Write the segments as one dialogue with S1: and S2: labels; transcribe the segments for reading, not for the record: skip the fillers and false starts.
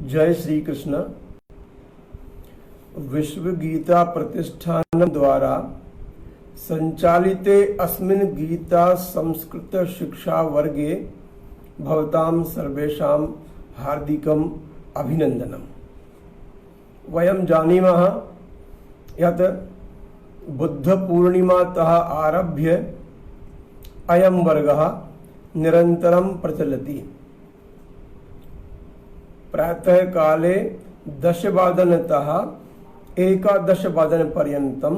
S1: जय श्री कृष्ण। विश्व गीता प्रतिष्ठान द्वारा संचालिते अस्मिन् गीता संस्कृत शिक्षा वर्गे भवतां सर्वेषां हार्दिकम् अभिनंदनम्। वयं जानीमः यत् बुद्ध पूर्णिमातः आरभ्य अयं वर्गः निरन्तरं प्रचलति। प्रातः काले 10:00 11:00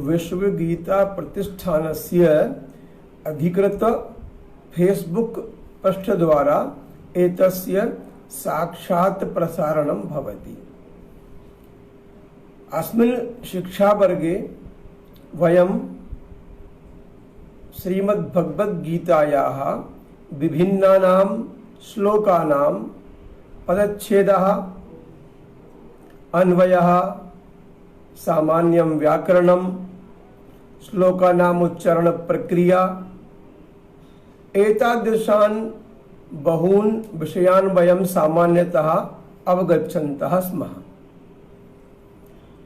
S1: विश्व गीता प्रतिष्ठानस्य अधिकृत फेसबुक पृष्ठ द्वारा एतस्य साक्षात् प्रसारणं भवति। अस्मिन् शिक्षावर्गे वयं श्रीमद्भगवद्गीतायाः विभिन्नानां श्लोकानां पदच्छेदः, अन्वयः, सामान्यं व्याकरणं, श्लोकानाम् उच्चारण प्रक्रिया एतादृशान् बहून् विषयान् वयं सामान्यतः अवगच्छन्तः स्मः।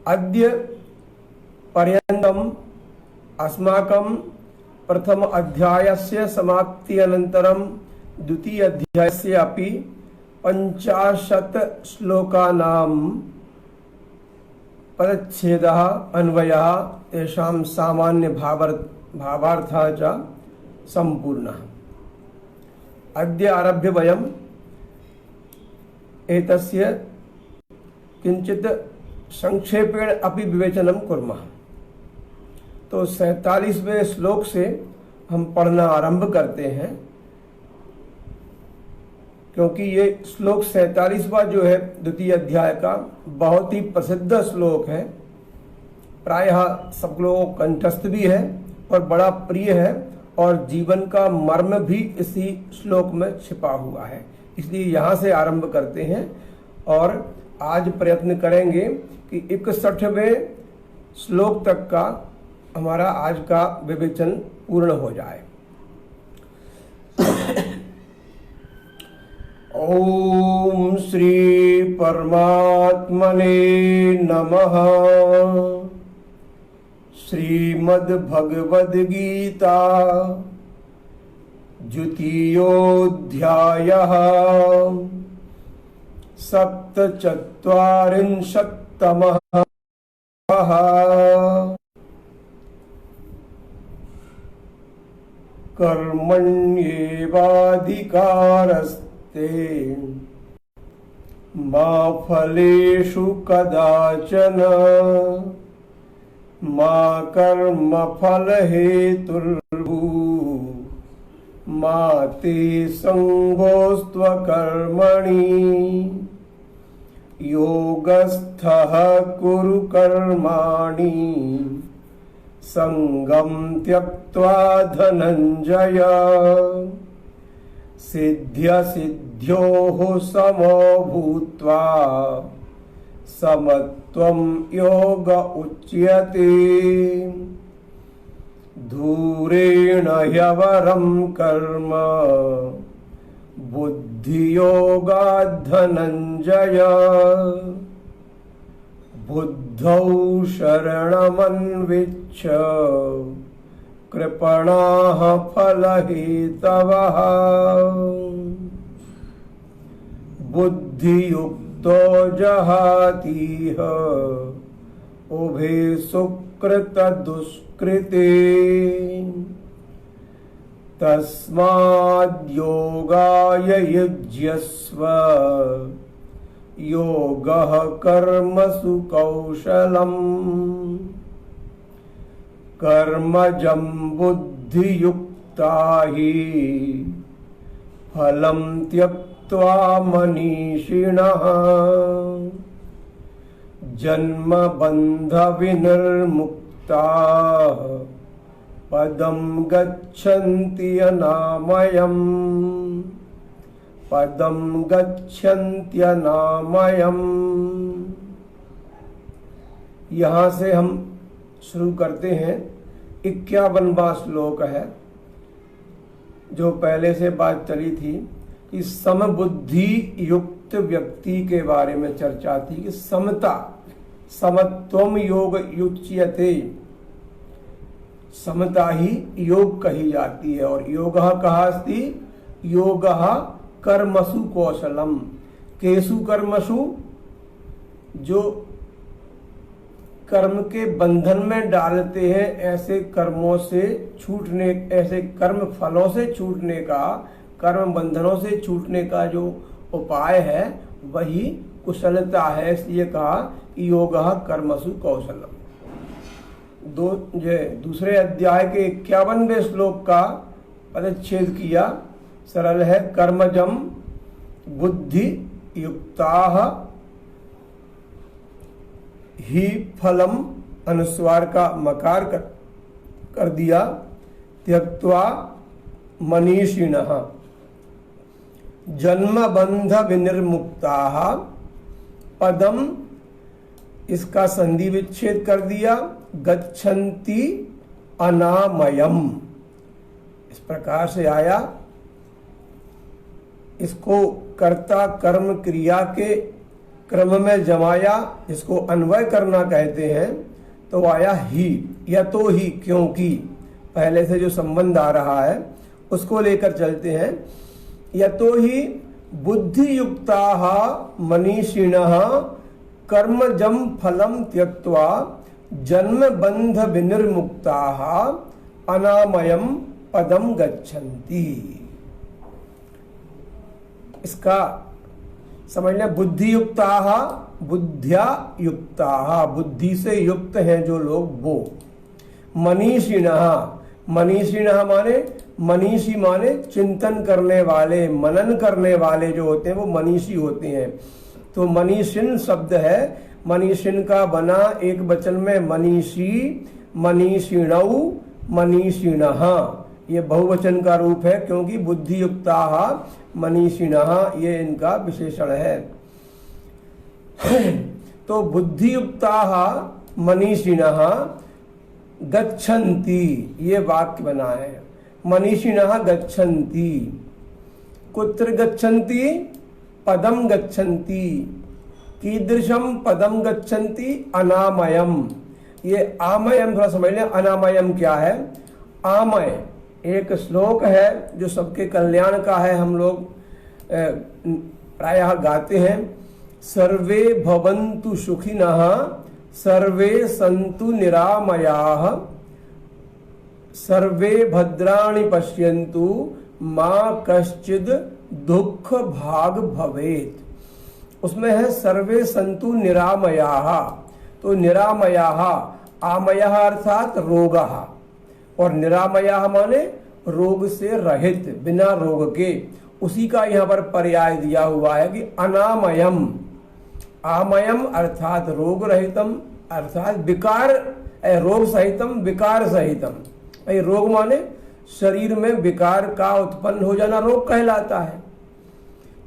S1: अद्य पर्यन्तम् अस्माकं प्रथम अध्यायस्य समाप्ति अनन्तरं द्वितीय अध्यायस्य अपि 50 श्लोकानां पदच्छेदः, अन्वयः, तेषां सामान्य भावार्थः च सम्पूर्णः। अद्य आरभ्य वयम् एतस्य किञ्चित् संक्षेपेण अपि विवेचनं कुर्मः। तो 47वें श्लोक से हम पढ़ना आरंभ करते हैं, क्योंकि ये श्लोक 47वां जो है द्वितीय अध्याय का बहुत ही प्रसिद्ध श्लोक है। प्रायः सब लोगों को कंठस्थ भी है और बड़ा प्रिय है, और जीवन का मर्म भी इसी श्लोक में छिपा हुआ है। इसलिए यहाँ से आरंभ करते हैं और आज प्रयत्न करेंगे कि 61वें श्लोक तक का हमारा आज का विवेचन पूर्ण हो जाए। ओम श्री परमात्मने नमः। श्रीमद्भगवद्गीता द्वितीयोऽध्यायः। 47तमः। कर्मण्येवाधिकारस्ते मा फलेषु कदाचन मा कर्मफलहेतुर्भूः मा ते संगोऽस्त्वकर्मणि योगस्थः कुरु कर्माणि संगं त्यक्त्वा धनञ्जय। सिद्ध्यसिद्ध्योः समो भूत्वा समत्वं योग उच्यते। धूरेण ह्यवरं कर्म बुद्धियोगात् धनञ्जय। बुद्धौ शरणमन्विच्छ कृपणाः फलहेतवः। बुद्धियुक्तो जहातीह उभे सुकृतदुष्कृते। तस्माद्योगाय युज्यस्व योगः कर्मसु कौशलम्। कर्मजं बुद्धियुक्ता हि फलं त्यक्त्वा मनीषिणः। जन्मबन्धविनिर्मुक्ताः पदं गच्छन्ति अनामयम्। पदं गच्छन्त्यनामयम्। यहाँ से हम शुरू करते हैं। 51वां श्लोक है, जो पहले से बात चली थी कि समबुद्धि युक्त व्यक्ति के बारे में चर्चा थी कि समता समत्वम योग युच्यते, समता ही योग कही जाती है। और योगः कहा अस्ति, योगः कर्मसु कौशलम, केसु कर्मसु, जो कर्म के बंधन में डालते हैं ऐसे कर्मों से छूटने, ऐसे कर्म फलों से छूटने का, कर्म बंधनों से छूटने का जो उपाय है वही कुशलता है। इसलिए कहा कि योगः कर्मसु कौशलम। दूसरे अध्याय के 51वें श्लोक का पदच्छेद किया, सरल है। कर्मजम बुद्धि युक्ताः ही फलम, अनुस्वार का मकार कर दिया, त्यक्त्वा मनीषिणः जन्म बंध विनिर्मुक्ताः, पदम इसका संधि विच्छेद कर दिया, गच्छन्ति अनामयम। इस प्रकार से आया, इसको कर्ता कर्म क्रिया के क्रम में जमाया, इसको अन्वय करना कहते हैं। तो आया ही, या तो ही, क्योंकि पहले से जो संबंध आ रहा है उसको लेकर चलते हैं। या तो ही बुद्धि युक्ताः मनीषिणः कर्मजम फलम त्यक्त्वा जन्म बंध विनिर्मुक्ताः अनामयम पदम गच्छन्ति। इसका समझ लें, बुद्धि युक्ताः, बुद्ध्या युक्ताः, बुद्धि से युक्त हैं जो लोग वो। मनीषिणः, मनीषिणः माने, मनीषी माने चिंतन करने वाले, मनन करने वाले जो होते हैं वो मनीषी होते हैं। तो मनीषिन शब्द है, मनीषिन का बना एक वचन में मनीषी, मनीषिणौ, मनीषिणः, ये बहुवचन का रूप है क्योंकि बुद्धि युक्ताः मनीषिणः ये इनका विशेषण है। तो बुद्धि युक्ताः मनीषिणः गच्छन्ति, ये वाक्य बना है। मनीषिणः गच्छन्ति, कुत्र गच्छन्ति? पदम गच्छन्ति। कीदृशम पदम गच्छन्ति? अनामयम। ये आमयम थोड़ा समझ लें, अनामयम क्या है? आमय एक श्लोक है जो सबके कल्याण का है, हम लोग प्रायः गाते हैं। सर्वे भवन्तु सुखिनः, सर्वे सन्तु निरामयाः, सर्वे भद्राणि पश्यन्तु, मा कश्चिद दुख भाग भवेत्। उसमें है सर्वे सन्तु निरामयाः। तो निरामयाः, आमयः अर्थात रोगः, और निरामयाः माने रोग से रहित, बिना रोग के। उसी का यहाँ पर पर्याय दिया हुआ है कि अनामयम। आमयम अर्थात रोग रहितम, अर्थात विकार, रोग सहितम विकार सहितम। भाई रोग माने शरीर में विकार का उत्पन्न हो जाना रोग कहलाता है।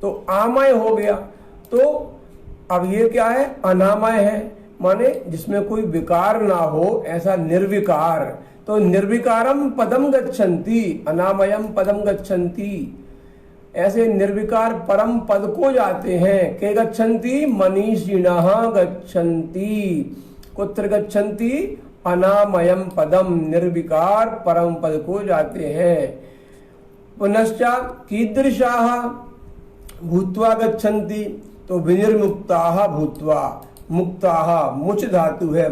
S1: तो आमय हो गया, तो अब ये क्या है? अनामय है, माने जिसमें कोई विकार ना हो, ऐसा निर्विकार। तो निर्विकारम पदम गच्छन्ति, अनामयम पदम गच्छन्ति। ऐसे निर्विकार परम पद को जाते हैं। के गच्छन्ति? मनीषिणः गच्छन्ति। कुत्र गच्छन्ति? अनामयम पदम, निर्विकार परम पद को जाते हैं। पुनश्च कीदृशाः भूत्वा गच्छन्ति, तो विनिर्मुक्ताः भूत्वा, मुक्ताः मुच धातु है,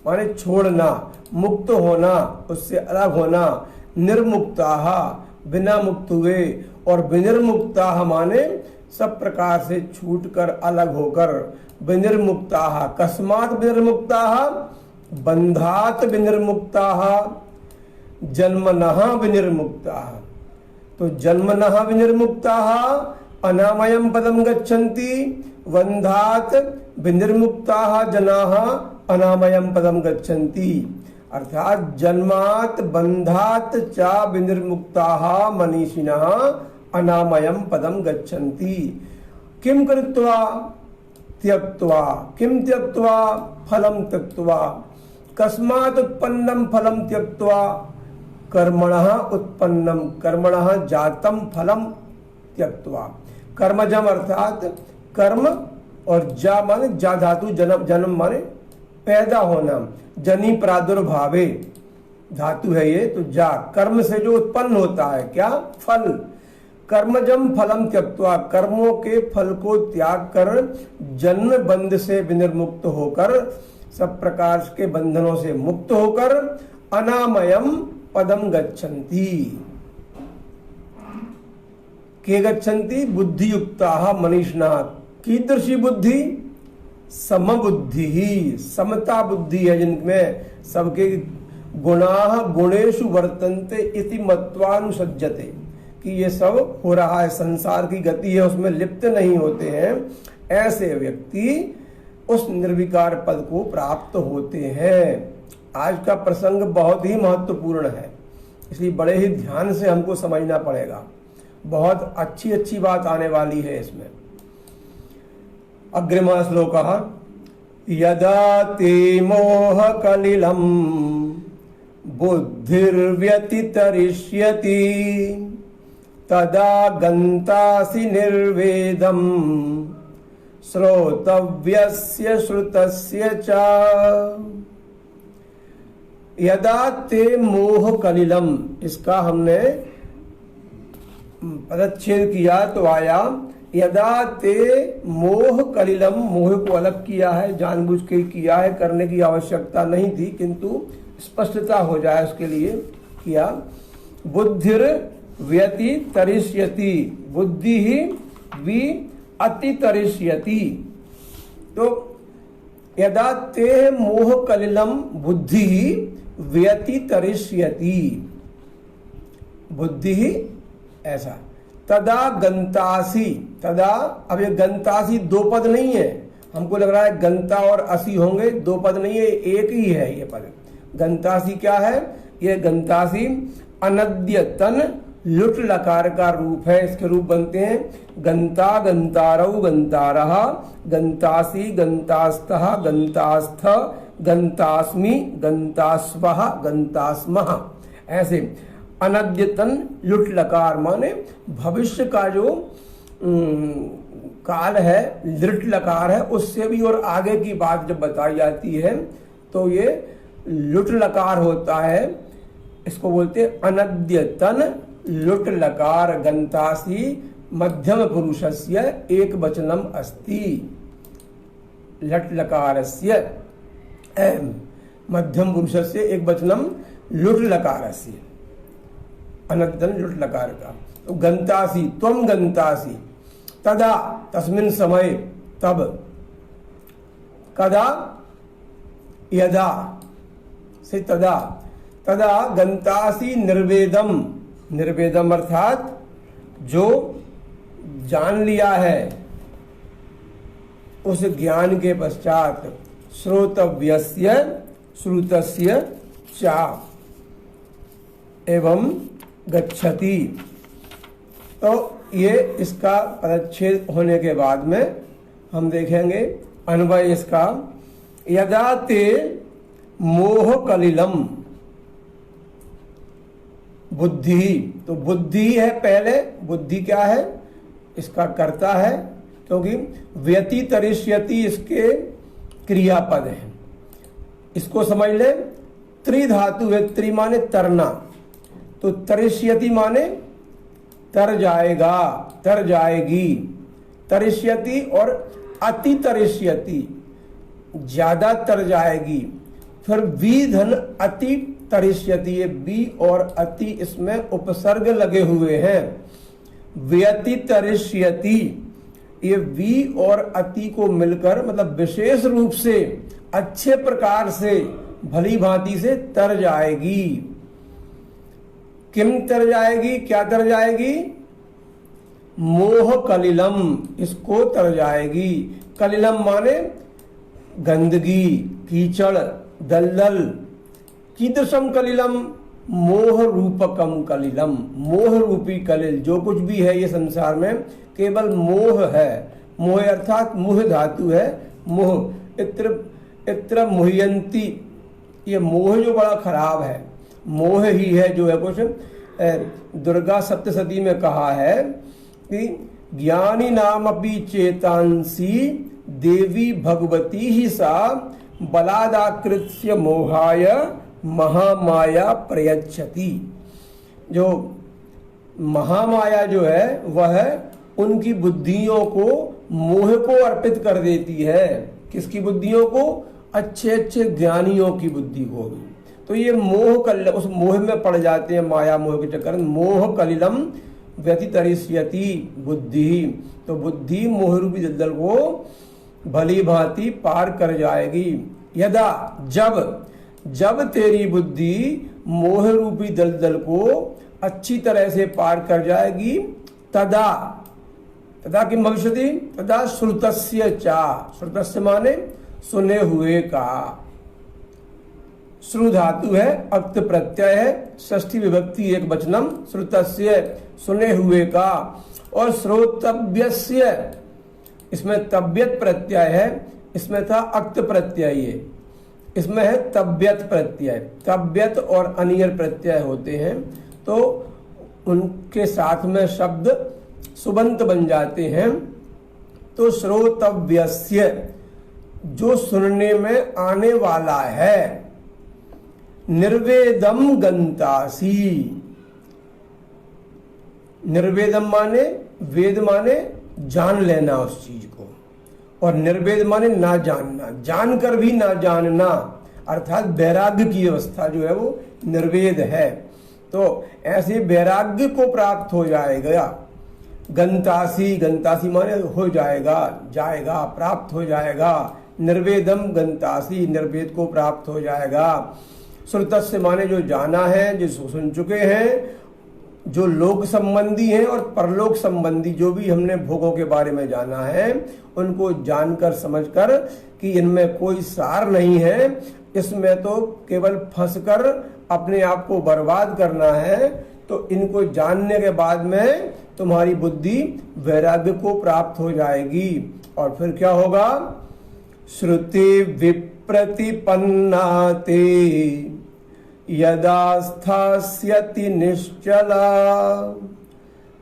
S1: माने छोड़ना, मुक्त होना, उससे अलग होना। निर्मुक्ताः बिना मुक्त हुए, और विनिर्मुक्ताः माने सब प्रकार से छूटकर अलग होकर। विनिर्मुक्ताः, कस्मात् विनिर्मुक्ताः? बंधात विनिर्मुक्ताः, जन्मनः विनिर्मुक्ताः। तो जन्मनः विनिर्मुक्ताः अनामयम पदम गच्छन्ति, बंधात विनिर्मुक्ताः जनाः अनामयम पदम गच्छन्ति। अर्थात जन्मात बंधात च विनिर्मुक्ताः मनीषिणः अनामयम पदम गच्छन्ति। किम कृत्वा? त्यक्त्वा। किम त्यक्त्वा? फलम त्यक्त्वा। कस्मात् उत्पन्नम फलम त्यक्त्वा? कर्मणः उत्पन्नम, कर्मणः जातम फलम त्यक्त्वा। कर्मजम अर्थात कर्म, और जा माने जा धातु जन्म, जन्म माने पैदा होना, जनी प्रादुर्भावे धातु है ये। तो जा कर्म से जो उत्पन्न होता है क्या, फल। कर्मजम फलम त्यक्त्वा, कर्मों के फल को त्याग कर जन्म बंध से विनिर्मुक्त होकर, सब प्रकार के बंधनों से मुक्त होकर अनामयम पदम गच्छन्ति। के गच्छन्ति बुद्धि युक्ता मनीषिणः। कीदृशी बुद्धि, समबुद्धि ही, समता बुद्धि है जिनमें सबके गुणाः गुणेषु वर्तन्ते इति मत्वानुसज्जते, कि ये सब हो रहा है, संसार की गति है उसमें लिप्त नहीं होते हैं, ऐसे व्यक्ति उस निर्विकार पद को प्राप्त होते हैं। आज का प्रसंग बहुत ही महत्वपूर्ण है, इसलिए बड़े ही ध्यान से हमको समझना पड़ेगा। बहुत अच्छी अच्छी बात आने वाली है इसमें। अग्रिमः श्लोकः यदा ते मोह कलिलं बुद्धिर्व्यतितरिष्यति तदा गन्तासि निर्वेदं श्रोतव्यस्य श्रुतस्य च। यदा ते मोह कलिलम, इसका हमने पदच्छेद किया तो आया यदा ते मोह कलिलम। मोह को अलग किया है, जानबूझ के किया है, करने की आवश्यकता नहीं थी, किंतु स्पष्टता हो जाए उसके लिए किया। बुद्धिर व्यति तरिष्यति, बुद्धि ही वि अति तरिष्यति। तो यदा ते मोह कलिलम बुद्धि ही व्यति तरिष्यति, बुद्धि ही ऐसा। तदा गंतासी, तदा, अब ये गंतासी दो पद नहीं है, हमको लग रहा है गंता और असी होंगे, दो पद नहीं है, एक ही है ये पद। गंतासी क्या है, ये गंतासी अनद्यतन लुट लकार का रूप है। इसके रूप बनते हैं गंता, गंतारौ, गंतारः, गंतासी, गंतास्तः, गंतास्थ, गंतास्मि, गंतास्वः, गंतास्मः। ऐसे अनद्यतन लुट लकार माने भविष्य का जो काल है, लृट लकार है, उससे भी और आगे की बात जब बताई जाती है तो ये लुट लकार होता है। इसको बोलते अनद्यतन लुट लकार। गंतासी मध्यम पुरुषस्य एक वचनम अस्ति, लट लकारस्य मध्यम पुरुषस्य एक वचनम लुट लकारस्य, अनद्यतन लुट लकार का। तो गंतासी, त्वम गंतासी, तदा तस्मिन समय, तब, कदा, यदा से तदा, तदा गंतासी निर्वेदम। निर्वेदम अर्थात जो जान लिया है, उस ज्ञान के पश्चात श्रोतव्यस्य श्रुतस्य च एवं गच्छति। तो ये इसका पदच्छेद होने के बाद में हम देखेंगे अन्वय इसका। यदा ते मोह कलिलम बुद्धि, तो बुद्धि है पहले। बुद्धि क्या है, इसका कर्ता है, क्योंकि व्यतितरिष्यति इसके क्रियापद है। इसको समझ ले, त्रिधातु है, त्रि माने तरना, तो तरिष्यति माने तर जाएगा, तर जाएगी, तरिष्यति और अति तरिष्यति ज्यादा तर जाएगी। फिर वी धन अति तरिष्यति, ये बी और अति इसमें उपसर्ग लगे हुए हैं। व्यति तरिष्यति, ये वी और अति को मिलकर मतलब विशेष रूप से अच्छे प्रकार से भली भांति से तर जाएगी। किम तर जाएगी, क्या तर जाएगी, मोह कलिलम, इसको तर जाएगी। कलिलम माने गंदगी, कीचड़, दलदल। कीदृशम कलिलम, मोह रूपकम कलिलम, मोह रूपी कलिल। जो कुछ भी है ये संसार में केवल मोह है। मोह अर्थात मुह धातु है, मोह। इत्र इत्र मुह्यंती, ये मोह जो बड़ा खराब है, मोह ही है जो है। कुछ दुर्गा सप्तशती में कहा है कि ज्ञानी नाम अपि चेतांसी देवी भगवती ही सा बलादाकृत्य मोहाय महामाया प्रयच्छति। जो महामाया जो है वह उनकी बुद्धियों को मोह को अर्पित कर देती है। किसकी बुद्धियों को? अच्छे अच्छे ज्ञानियों की बुद्धि को भी। तो ये मोह कल उस मोह में पड़ जाते हैं, माया मोह के चक्कर में। मोह कलिलम व्यतितरिष्यति बुद्धि, तो बुद्धि मोह रूपी दलदल को भली भांति पार कर जाएगी। यदा जब तेरी बुद्धि मोह रूपी दलदल को अच्छी तरह से पार कर जाएगी, तदा किम भविष्यति? तदा श्रुतस्य चा, श्रुतस्य माने सुने हुए का। श्रु धातु है, अक्त प्रत्यय है, षष्ठी विभक्ति एक वचनम, श्रुतस्य सुने हुए का। और श्रोतव्यस्य, इसमें तब्यत प्रत्यय है, इसमें था अक्त प्रत्यय, इसमें है तब्यत प्रत्यय। तब्यत और अनियर प्रत्यय होते हैं तो उनके साथ में शब्द सुबंत बन जाते हैं। तो श्रोतव्यस्य, जो सुनने में आने वाला है। निर्वेदम गंतासी, निर्वेदम माने वेद माने जान लेना उस चीज को, और निर्वेद माने ना जानना, जानकर भी ना जानना, अर्थात वैराग्य की अवस्था जो है वो निर्वेद है। तो ऐसे वैराग्य को प्राप्त हो जाएगा। गंतासी, गंतासी माने हो जाएगा, जाएगा, प्राप्त हो जाएगा। निर्वेदम गंतासी, निर्वेद को प्राप्त हो जाएगा। श्रुतस्य माने जो जाना है, जो सुन चुके हैं, जो लोक संबंधी हैं और परलोक संबंधी जो भी हमने भोगों के बारे में जाना है, उनको जानकर समझकर कि इनमें कोई सार नहीं है, इसमें तो केवल फंसकर अपने आप को बर्बाद करना है। तो इनको जानने के बाद में तुम्हारी बुद्धि वैराग्य को प्राप्त हो जाएगी। और फिर क्या होगा? श्रुति विप्रतिपन्ना ते यदा स्थास्यति निश्चला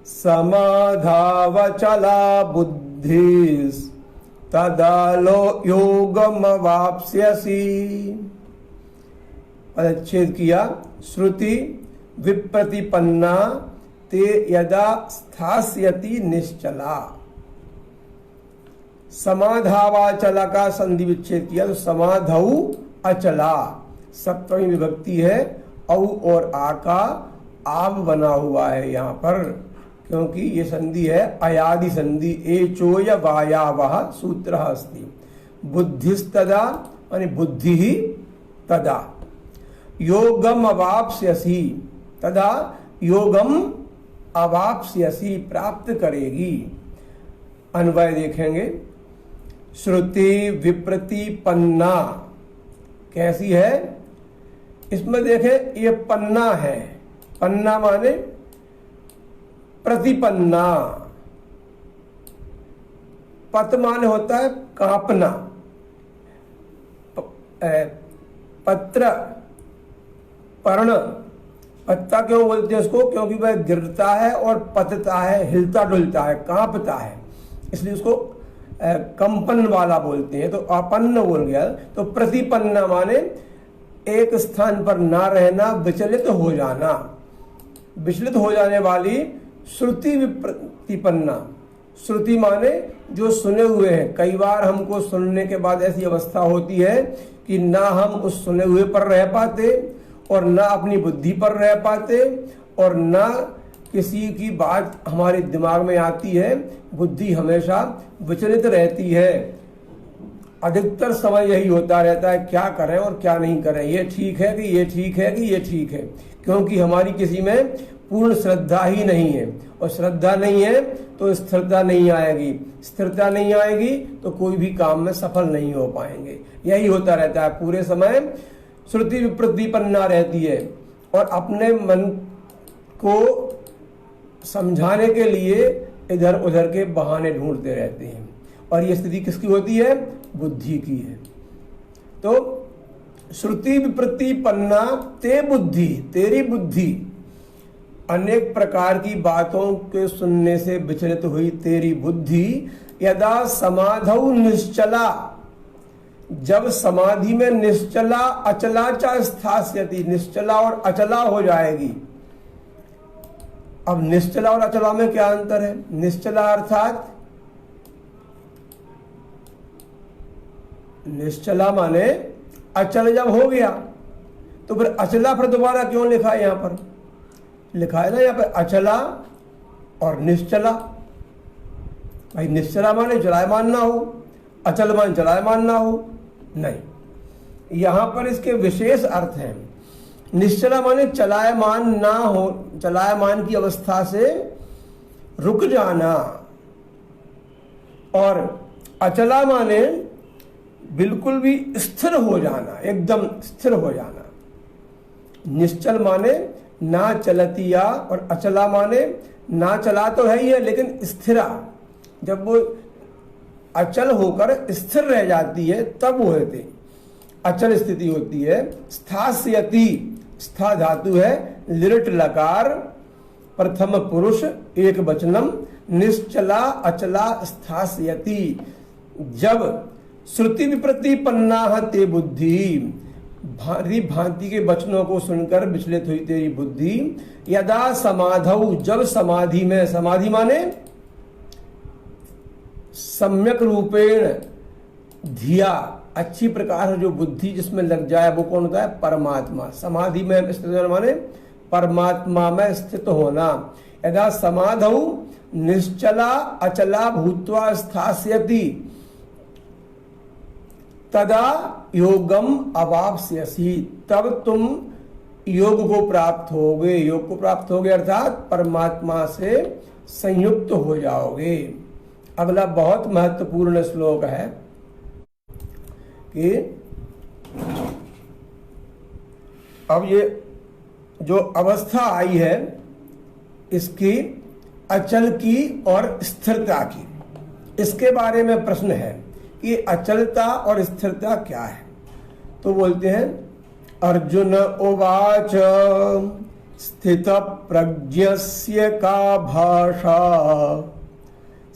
S1: समाधावचला बुद्धिस् तदा योगमवाप्स्यसि। पदच्छेद किया। श्रुति विप्रतिपन्ना ते यदा स्थास्यति निश्चला। समाधावाचला का संधि विच्छेद किया तो समाधौ अचला, सप्तमी विभक्ति है। औ और आ का आव बना हुआ है यहाँ पर, क्योंकि ये संधि है अयादि संधि। एचो या वायावः सूत्र अस्ति। बुद्धिस्तदा माने बुद्धि ही तदा योगम अवाप्स्यसि, तदा योगम अवाप्स्यसि प्राप्त करेगी। अन्वय देखेंगे। श्रुति विप्रतिपन्ना कैसी है? इसमें देखें ये पन्ना है, पन्ना माने प्रतिपन्ना। पत माने होता है कांपना। पत्र पर्ण, पत्ता क्यों बोलते हैं उसको? क्योंकि वह गिरता है और पतता है, हिलता डुलता है, कांपता है, इसलिए उसको कंपन वाला बोलते हैं। तो अपन्न बोल गया। तो प्रतिपन्ना माने एक स्थान पर ना रहना, विचलित हो जाना। विचलित हो जाने वाली श्रुति विप्रतिपन्ना। श्रुति माने जो सुने हुए हैं। कई बार हमको सुनने के बाद ऐसी अवस्था होती है कि ना हम उस सुने हुए पर रह पाते और ना अपनी बुद्धि पर रह पाते और ना किसी की बात हमारे दिमाग में आती है। बुद्धि हमेशा विचलित रहती है। अधिकतर समय यही होता रहता है, क्या करें और क्या नहीं करें, ये ठीक है कि ये ठीक है कि ये ठीक है, क्योंकि हमारी किसी में पूर्ण श्रद्धा ही नहीं है। और श्रद्धा नहीं है तो स्थिरता नहीं आएगी, स्थिरता नहीं आएगी तो कोई भी काम में सफल नहीं हो पाएंगे। यही होता रहता है पूरे समय। श्रुति विप्रतिपन्ना रहती है और अपने मन को समझाने के लिए इधर उधर के बहाने ढूंढते रहते हैं। और ये स्थिति किसकी होती है? बुद्धि की है। तो श्रुति विप्रतिपन्ना ते बुद्धि, तेरी बुद्धि अनेक प्रकार की बातों के सुनने से विचलित हुई तेरी बुद्धि यदा समाधौ निश्चला, जब समाधि में निश्चला अचला च स्थास्यति, निश्चला और अचला हो जाएगी। अब निश्चला और अचला में क्या अंतर है? निश्चला अर्थात निश्चला माने अचल जब हो गया, तो फिर अचला फिर दोबारा क्यों लिखा है? यहां पर लिखा है ना, यहां पर अचला और निश्चला। भाई निश्चला माने चलायमान ना हो, अचल मान चलायमान ना हो, नहीं। यहां पर इसके विशेष अर्थ हैं। निश्चला माने चलायमान ना हो, चलायमान की अवस्था से रुक जाना, और अचला माने बिल्कुल भी स्थिर हो जाना, एकदम स्थिर हो जाना। निश्चल माने ना चलतिया, और अचला माने ना चला तो है ही है लेकिन स्थिरा, जब वो अचल होकर स्थिर रह जाती है तब वो होते अचल स्थिति होती है। स्थास्यति, स्था धातु है, लिट लकार, प्रथम पुरुष एक वचनम, निश्चला अचला स्थास्यति। जब श्रुति विप्रतिपन्ना ते बुद्धि, भारी भांति के वचनों को सुनकर विचलित हुई तेरी बुद्धि, यदा समाधौ, जब समाधि में, समाधि माने सम्यक रूपेण धिया, अच्छी प्रकार जो बुद्धि जिसमें लग जाए वो कौन होता है? परमात्मा। समाधि में स्थित माने परमात्मा में स्थित होना। यदा समाधौ निश्चला अचला भूत्वा स्थास्यति तदा योगम अवाप्स्यसि, तब तुम योग को प्राप्त होगे। योग को प्राप्त होगे अर्थात परमात्मा से संयुक्त हो जाओगे। अगला बहुत महत्वपूर्ण श्लोक है कि अब ये जो अवस्था आई है इसकी अचल की और स्थिरता की, इसके बारे में प्रश्न है कि अचलता और स्थिरता क्या है। तो बोलते हैं अर्जुन उवाच स्थित प्रज्ञस्य का भाषा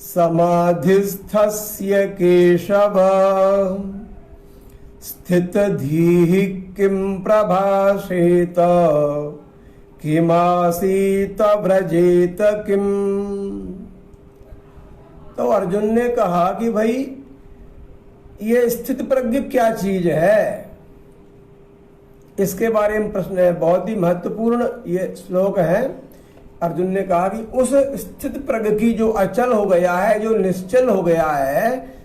S1: समाधिस्थस्य केशव स्थित धीः किं प्रभाषेत किमासीत व्रजेत किम। तो अर्जुन ने कहा कि भाई ये स्थित प्रज्ञ क्या चीज है, इसके बारे में प्रश्न है। बहुत ही महत्वपूर्ण ये श्लोक है। अर्जुन ने कहा कि उस स्थित प्रज्ञ की जो अचल हो गया है, जो निश्चल हो गया है,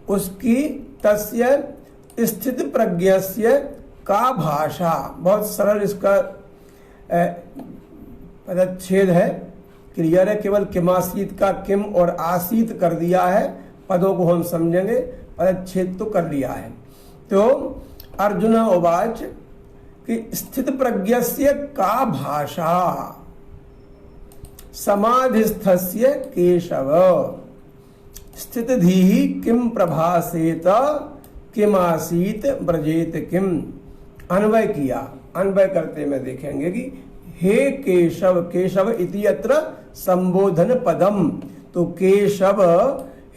S1: उसकी तस्य स्थित प्रज्ञस्य का भाषा, बहुत सरल इसका पदच्छेद है, क्लियर है। केवल किमासीत का किम और आसीत कर दिया है, पदों को हम समझेंगे, पदच्छेद तो कर लिया है। तो अर्जुन उवाच कि स्थित प्रज्ञस्य का भाषा समाधिस्थस्य केशव स्थित धीहि किम प्रभासेत किमासीत व्रजेत किम। अन्वय किया, अन्वय करते में देखेंगे कि हे केशव, केशव इति अत्र संबोधन पदम, तो केशव,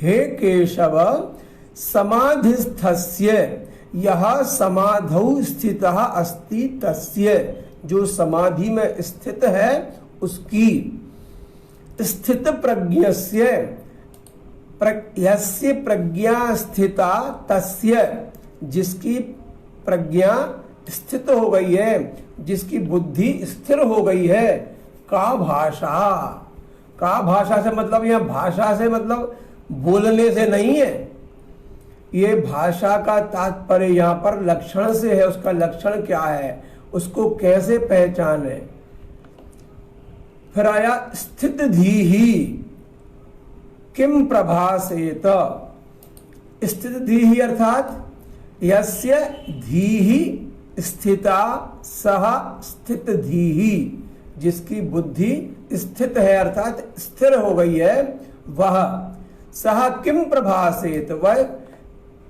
S1: हे केशव समाधिस्थस्य, यह समाधौ स्थितः अस्ति तस्य, जो समाधि में स्थित है उसकी स्थित प्रज्ञस्य, यस्य प्रज्ञा स्थिता तस्य, जिसकी प्रज्ञा स्थित हो गई है, जिसकी बुद्धि स्थिर हो गई है, का भाषा। का भाषा से मतलब, यह भाषा से मतलब बोलने से नहीं है, ये भाषा का तात्पर्य यहाँ पर लक्षण से है। उसका लक्षण क्या है, उसको कैसे पहचाने। फिर आया स्थित धीहि किम प्रभासेत। स्थित धीहि अर्थात यस्य धीहि स्थिता सह स्थित धीहि, जिसकी बुद्धि स्थित है अर्थात स्थिर हो गई है, वह सह किम प्रभासेत, वह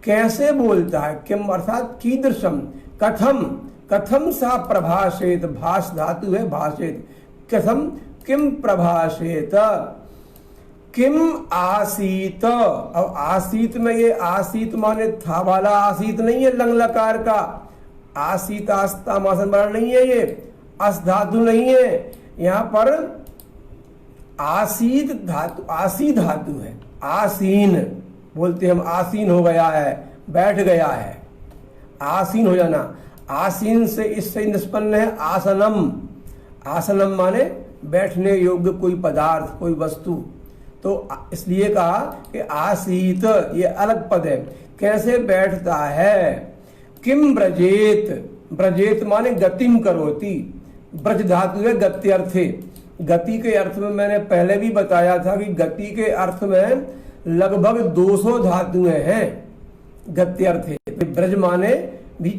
S1: कैसे बोलता है। किम अर्थात कीदृशम, कथम, कथम सा प्रभाषेत, भाष धातु है भाषेत, कथम किम प्रभाषेत, किम आसीत। अब आसीत में ये आसीत माने था वाला आसीत नहीं है लंग लकार का, आसीत आस्था मासन वर्ण नहीं है, ये अस धातु नहीं है, यहाँ पर आसीत धातु, आसी धातु है। आसीन बोलते हम, आसीन हो गया है, बैठ गया है, आसीन हो जाना। आसीन से इससे निष्पन्न है आसनम, आसनम माने बैठने योग्य कोई पदार्थ, कोई वस्तु। तो इसलिए कहा कि आसीत ये अलग पद है, कैसे बैठता है। किम ब्रजेत, ब्रजेत माने गतिम करोति, ब्रज धातु है गत्यर्थे। गति के अर्थ में मैंने पहले भी बताया था कि गति के अर्थ में लगभग 200 धातुएं हैं गत्यर्थे। ब्रज माने भी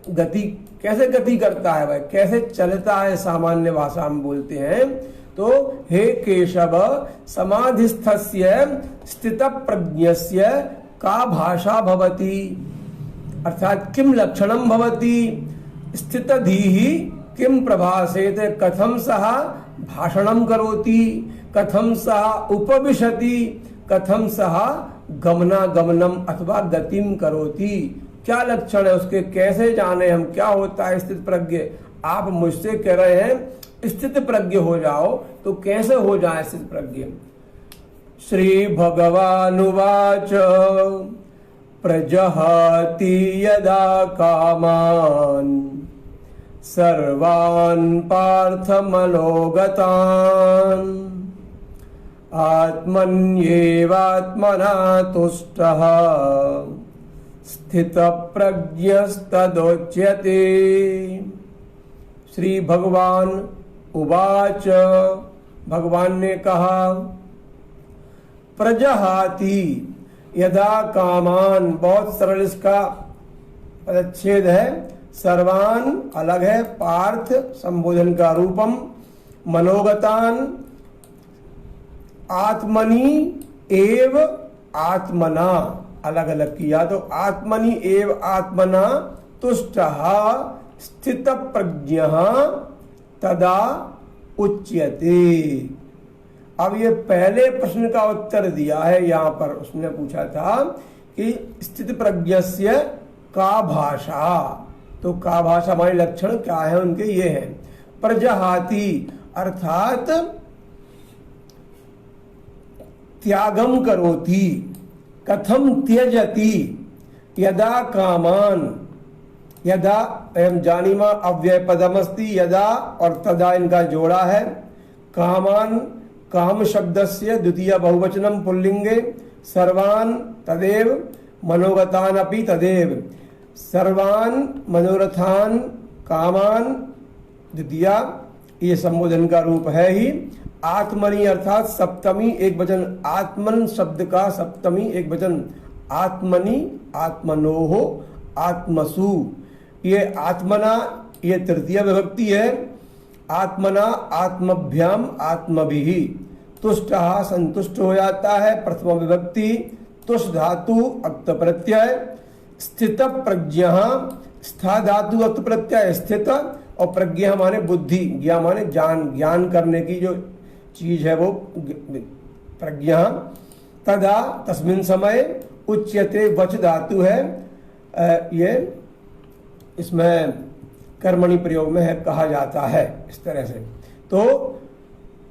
S1: गति, कैसे गति करता है भाई, कैसे चलता है, सामान्य भाषा में बोलते हैं। तो हे केशव समाधिस्थस्य स्थित प्रज्ञस्य का भाषा भवति, अर्थात किम लक्षणम भवति, स्थित धीहि किम प्रभासेत, कथम सह भाषणम करोति, कथम सह उपविशति, कथम सह गमनागमनम अथवा गतिम करोति। क्या लक्षण है उसके, कैसे जाने हम क्या होता है स्थित प्रज्ञ। आप मुझसे कह रहे हैं स्थित प्रज्ञ हो जाओ, तो कैसे हो जाए स्थित प्रज्ञ। श्री भगवानुवाच प्रजहाति यदा कामान् सर्वान् पार्थ मनोगतान् आत्मन्येवात्मना तुष्टः स्थित प्रज्ञस्तदोच्यते। श्री भगवान उवाच, भगवान ने कहा, प्रजहाति यदा कामान, बहुत सरल इसका पदच्छेद है। सर्वान अलग है, पार्थ संबोधन का रूपम, मनोगतान आत्मनि एव आत्मना अलग अलग किया, तो आत्मनि एव आत्मना तुष्टः स्थित प्रज्ञः तदा उच्यते। अब ये पहले प्रश्न का उत्तर दिया है यहाँ पर। उसने पूछा था कि स्थित प्रज्ञस्य का भाषा, तो का भाषा हमारे लक्षण क्या है उनके, ये है। प्रजहाति अर्थात त्यागम करोति, कथम त्यजति, यदा कामान, यदा एवं जानीमा अव्यय पदमस्ति, यदा और तदा इनका जोड़ा है। कामान काम शब्दस्य द्वितीय बहुवचनम पुल्लिंगे, सर्वान तदेव, मनोगतान अपि तदेव, सर्वान मनोरथान कामान द्वितीया, ये संबोधन का रूप है ही। आत्मनि अर्थात सप्तमी एक वचन, आत्मन शब्द का सप्तमी एक वचन, आत्मनि आत्मनोहो आत्मसु, ये आत्मना ये तृतीय विभक्ति है। आत्मना आत्मभ्याम आत्मभिः, तुष्टः संतुष्ट हो जाता है प्रथम विभक्ति, तुष धातु अक्त प्रत्यय, स्थित प्रज्ञः, स्था धातु अक्त प्रत्यय स्थित, और प्रज्ञा माने बुद्धि, ज्ञा माने जान, ज्ञान करने की जो चीज है वो प्रज्ञा। तदा तस्मिन समय, उच्यते वच धातु है, ये इसमें कर्मणि प्रयोग में है, कहा जाता है इस तरह से। तो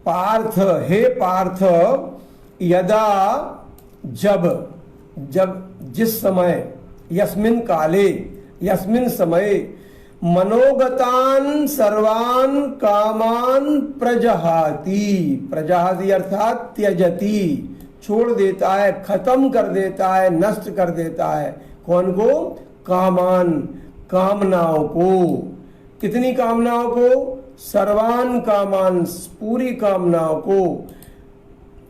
S1: पार्थ, हे पार्थ, यदा जब, जब जिस समय, यस्मिन काले यस्मिन समय, मनोगतान सर्वान कामान प्रजहाति, प्रजहाति अर्थात त्यजति, छोड़ देता है, खत्म कर देता है, नष्ट कर देता है। कौन को? कामान, कामनाओं को। कितनी कामनाओं को? सर्वान कामान, पूरी कामनाओं को।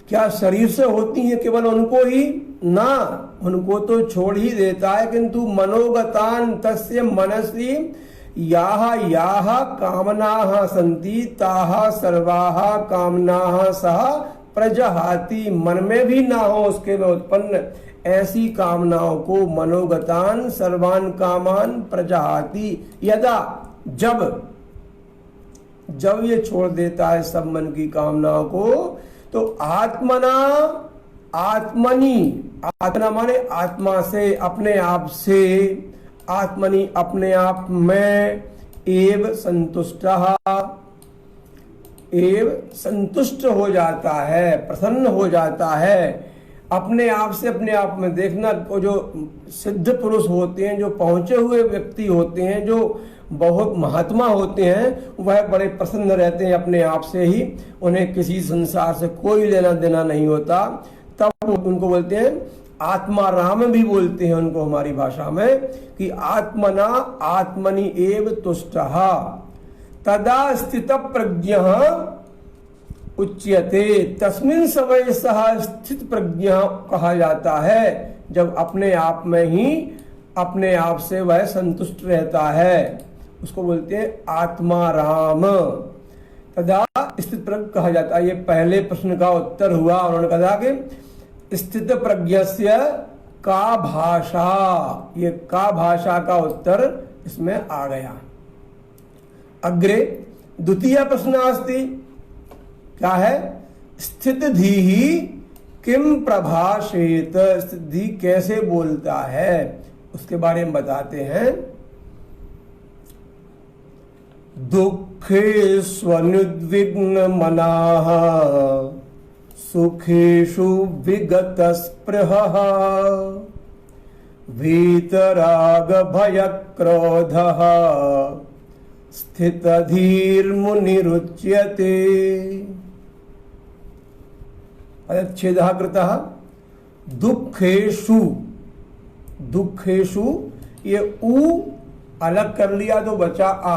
S1: क्या शरीर से होती है केवल उनको ही? ना, उनको तो छोड़ ही देता है, किंतु मनोगतान तस्य मनसि याह याह कामनाः सन्ति ताः सर्वाः कामनाः सह प्रजहाति, मन में भी ना हो उसके में उत्पन्न ऐसी कामनाओं को मनोगतान सर्वान कामान प्रजहाति। यदा जब, जब ये छोड़ देता है सब मन की कामनाओं को, तो आत्मना, आत्मनि, आत्मा माने आत्मा से, अपने आप से, आत्मनि अपने आप में, एव संतुष्टः, एव संतुष्ट हो जाता है, प्रसन्न हो जाता है। अपने आप से अपने आप में देखना, को जो सिद्ध पुरुष होते हैं, जो पहुंचे हुए व्यक्ति होते हैं, जो बहुत महात्मा होते हैं, वह बड़े प्रसन्न रहते हैं अपने आप से ही, उन्हें किसी संसार से कोई लेना देना नहीं होता। तब उनको बोलते हैं आत्मा राम भी बोलते हैं उनको हमारी भाषा में, कि आत्मना आत्मनि एव तुष्टः तदा स्थित प्रज्ञ उच्यते। तस्मिन् समय सह स्थित प्रज्ञ कहा जाता है, जब अपने आप में ही अपने आप से वह संतुष्ट रहता है, उसको बोलते हैं आत्मा राम। तदा स्थित प्रज्ञ कहा जाता है। ये पहले प्रश्न का उत्तर हुआ। उन्होंने कहा कि स्थित प्रज्ञस्य का भाषा, ये का भाषा का उत्तर इसमें आ गया। अग्रे द्वितीय प्रश्न अस्ति, क्या है? स्थित धीहि किम प्रभाषेत, स्थित धी कैसे बोलता है, उसके बारे में बताते हैं। दुःखेष्वनुद्विग्न मनाः सुखेषु विगत स्पृहः वीतराग भय क्रोधः स्थित धीर्मुनिरुच्यते। छेदः कृतः। दुःखेषु, दुःखेषु ये उ अलग कर लिया तो बचा आ,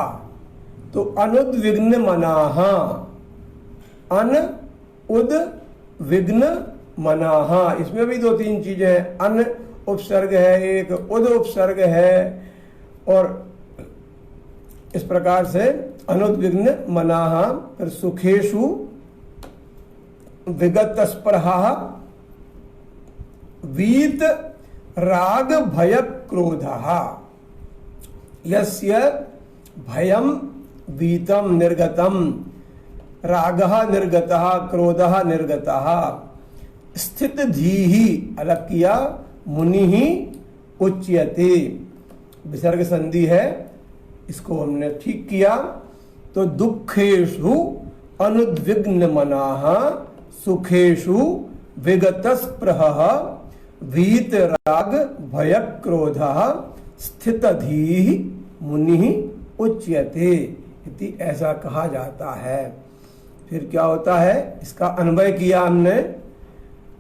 S1: तो अनुद्विग्न मनाः, अन उद विघ्न मनाः, इसमें भी दो तीन चीजें हैं। अन उपसर्ग है एक, उद उपसर्ग है, और इस प्रकार से अनुद्विग्न मनाः। फिर सुखेषु विगत स्पृहा वीत राग भय क्रोधः। यस्य भयम वीतम निर्गतम, रागः निर्गतः, क्रोधः निर्गतः। स्थित धीहि अलग किया, मुनिहि उच्यते, विसर्ग संधि है, इसको हमने ठीक किया। तो दुःखेषु अनुद्विग्न मनाः सुखेषु विगत स्पृहः वीत राग भय क्रोधः स्थित धीहि मुनिहि उच्यते, इति ऐसा कहा जाता है। फिर क्या होता है, इसका अन्वय किया हमने।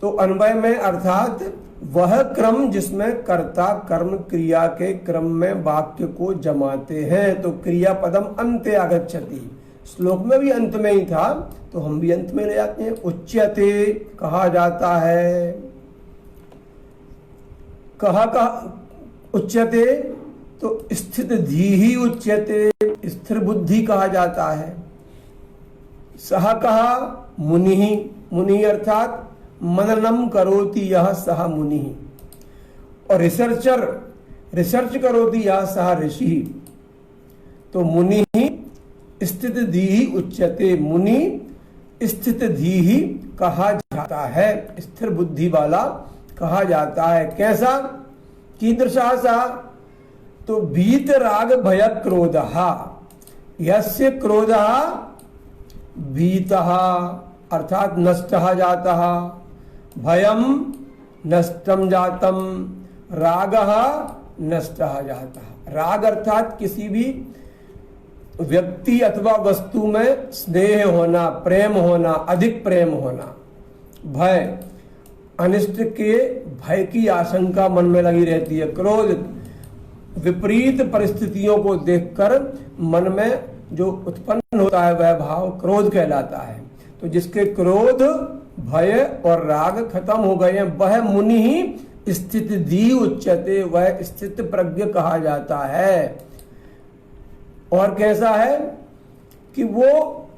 S1: तो अन्वय में अर्थात वह क्रम जिसमें कर्ता कर्म क्रिया के क्रम में वाक्य को जमाते हैं। तो क्रिया पदम अंते आगच्छति, श्लोक में भी अंत में ही था, तो हम भी अंत में ले जाते हैं। उच्यते कहा जाता है। कहा उच्यते, तो स्थित धीहि उच्यते, स्थिर बुद्धि कहा जाता है। सह कहा मुनिहि, मुनि अर्थात मननम करोति यह सह मुनि, और रिसर्चर रिसर्च करोति यह सह ऋषि। तो मुनि स्थित धीहि उच्यते, मुनि स्थित धीहि कहा जाता है, स्थिर बुद्धि वाला कहा जाता है। कैसा? कीदृशः सः? तो वीत राग भय क्रोधः, यस्य क्रोधः वीतः अर्थात नष्टः जातः, भयम नष्टम जातम, रागः नष्टः जातः। राग अर्थात किसी भी व्यक्ति अथवा वस्तु में स्नेह होना, प्रेम होना, अधिक प्रेम होना। भय अनिष्ट के भय की आशंका मन में लगी रहती है। क्रोध विपरीत परिस्थितियों को देखकर मन में जो उत्पन्न होता है वह भाव क्रोध कहलाता है। तो जिसके क्रोध भय और राग खत्म हो गए हैं वह मुनि ही स्थित धी उच्यते, वह स्थित प्रज्ञ कहा जाता है। और कैसा है कि वो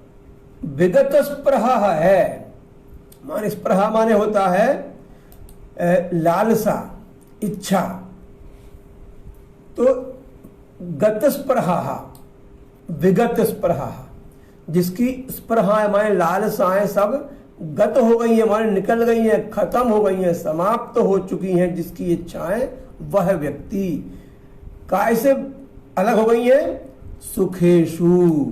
S1: विगत स्पृहा है। माने स्पृहा माने होता है लालसा, इच्छा। तो गत स्पृहा विगत स्पृहा, जिसकी स्पृहाएं हमारे लालसाएं सब गत हो गई हैं, हमारे निकल गई हैं, खत्म हो गई हैं, समाप्त हो चुकी हैं, जिसकी इच्छाएं, वह व्यक्ति कैसे अलग हो गई हैं? सुखेशु,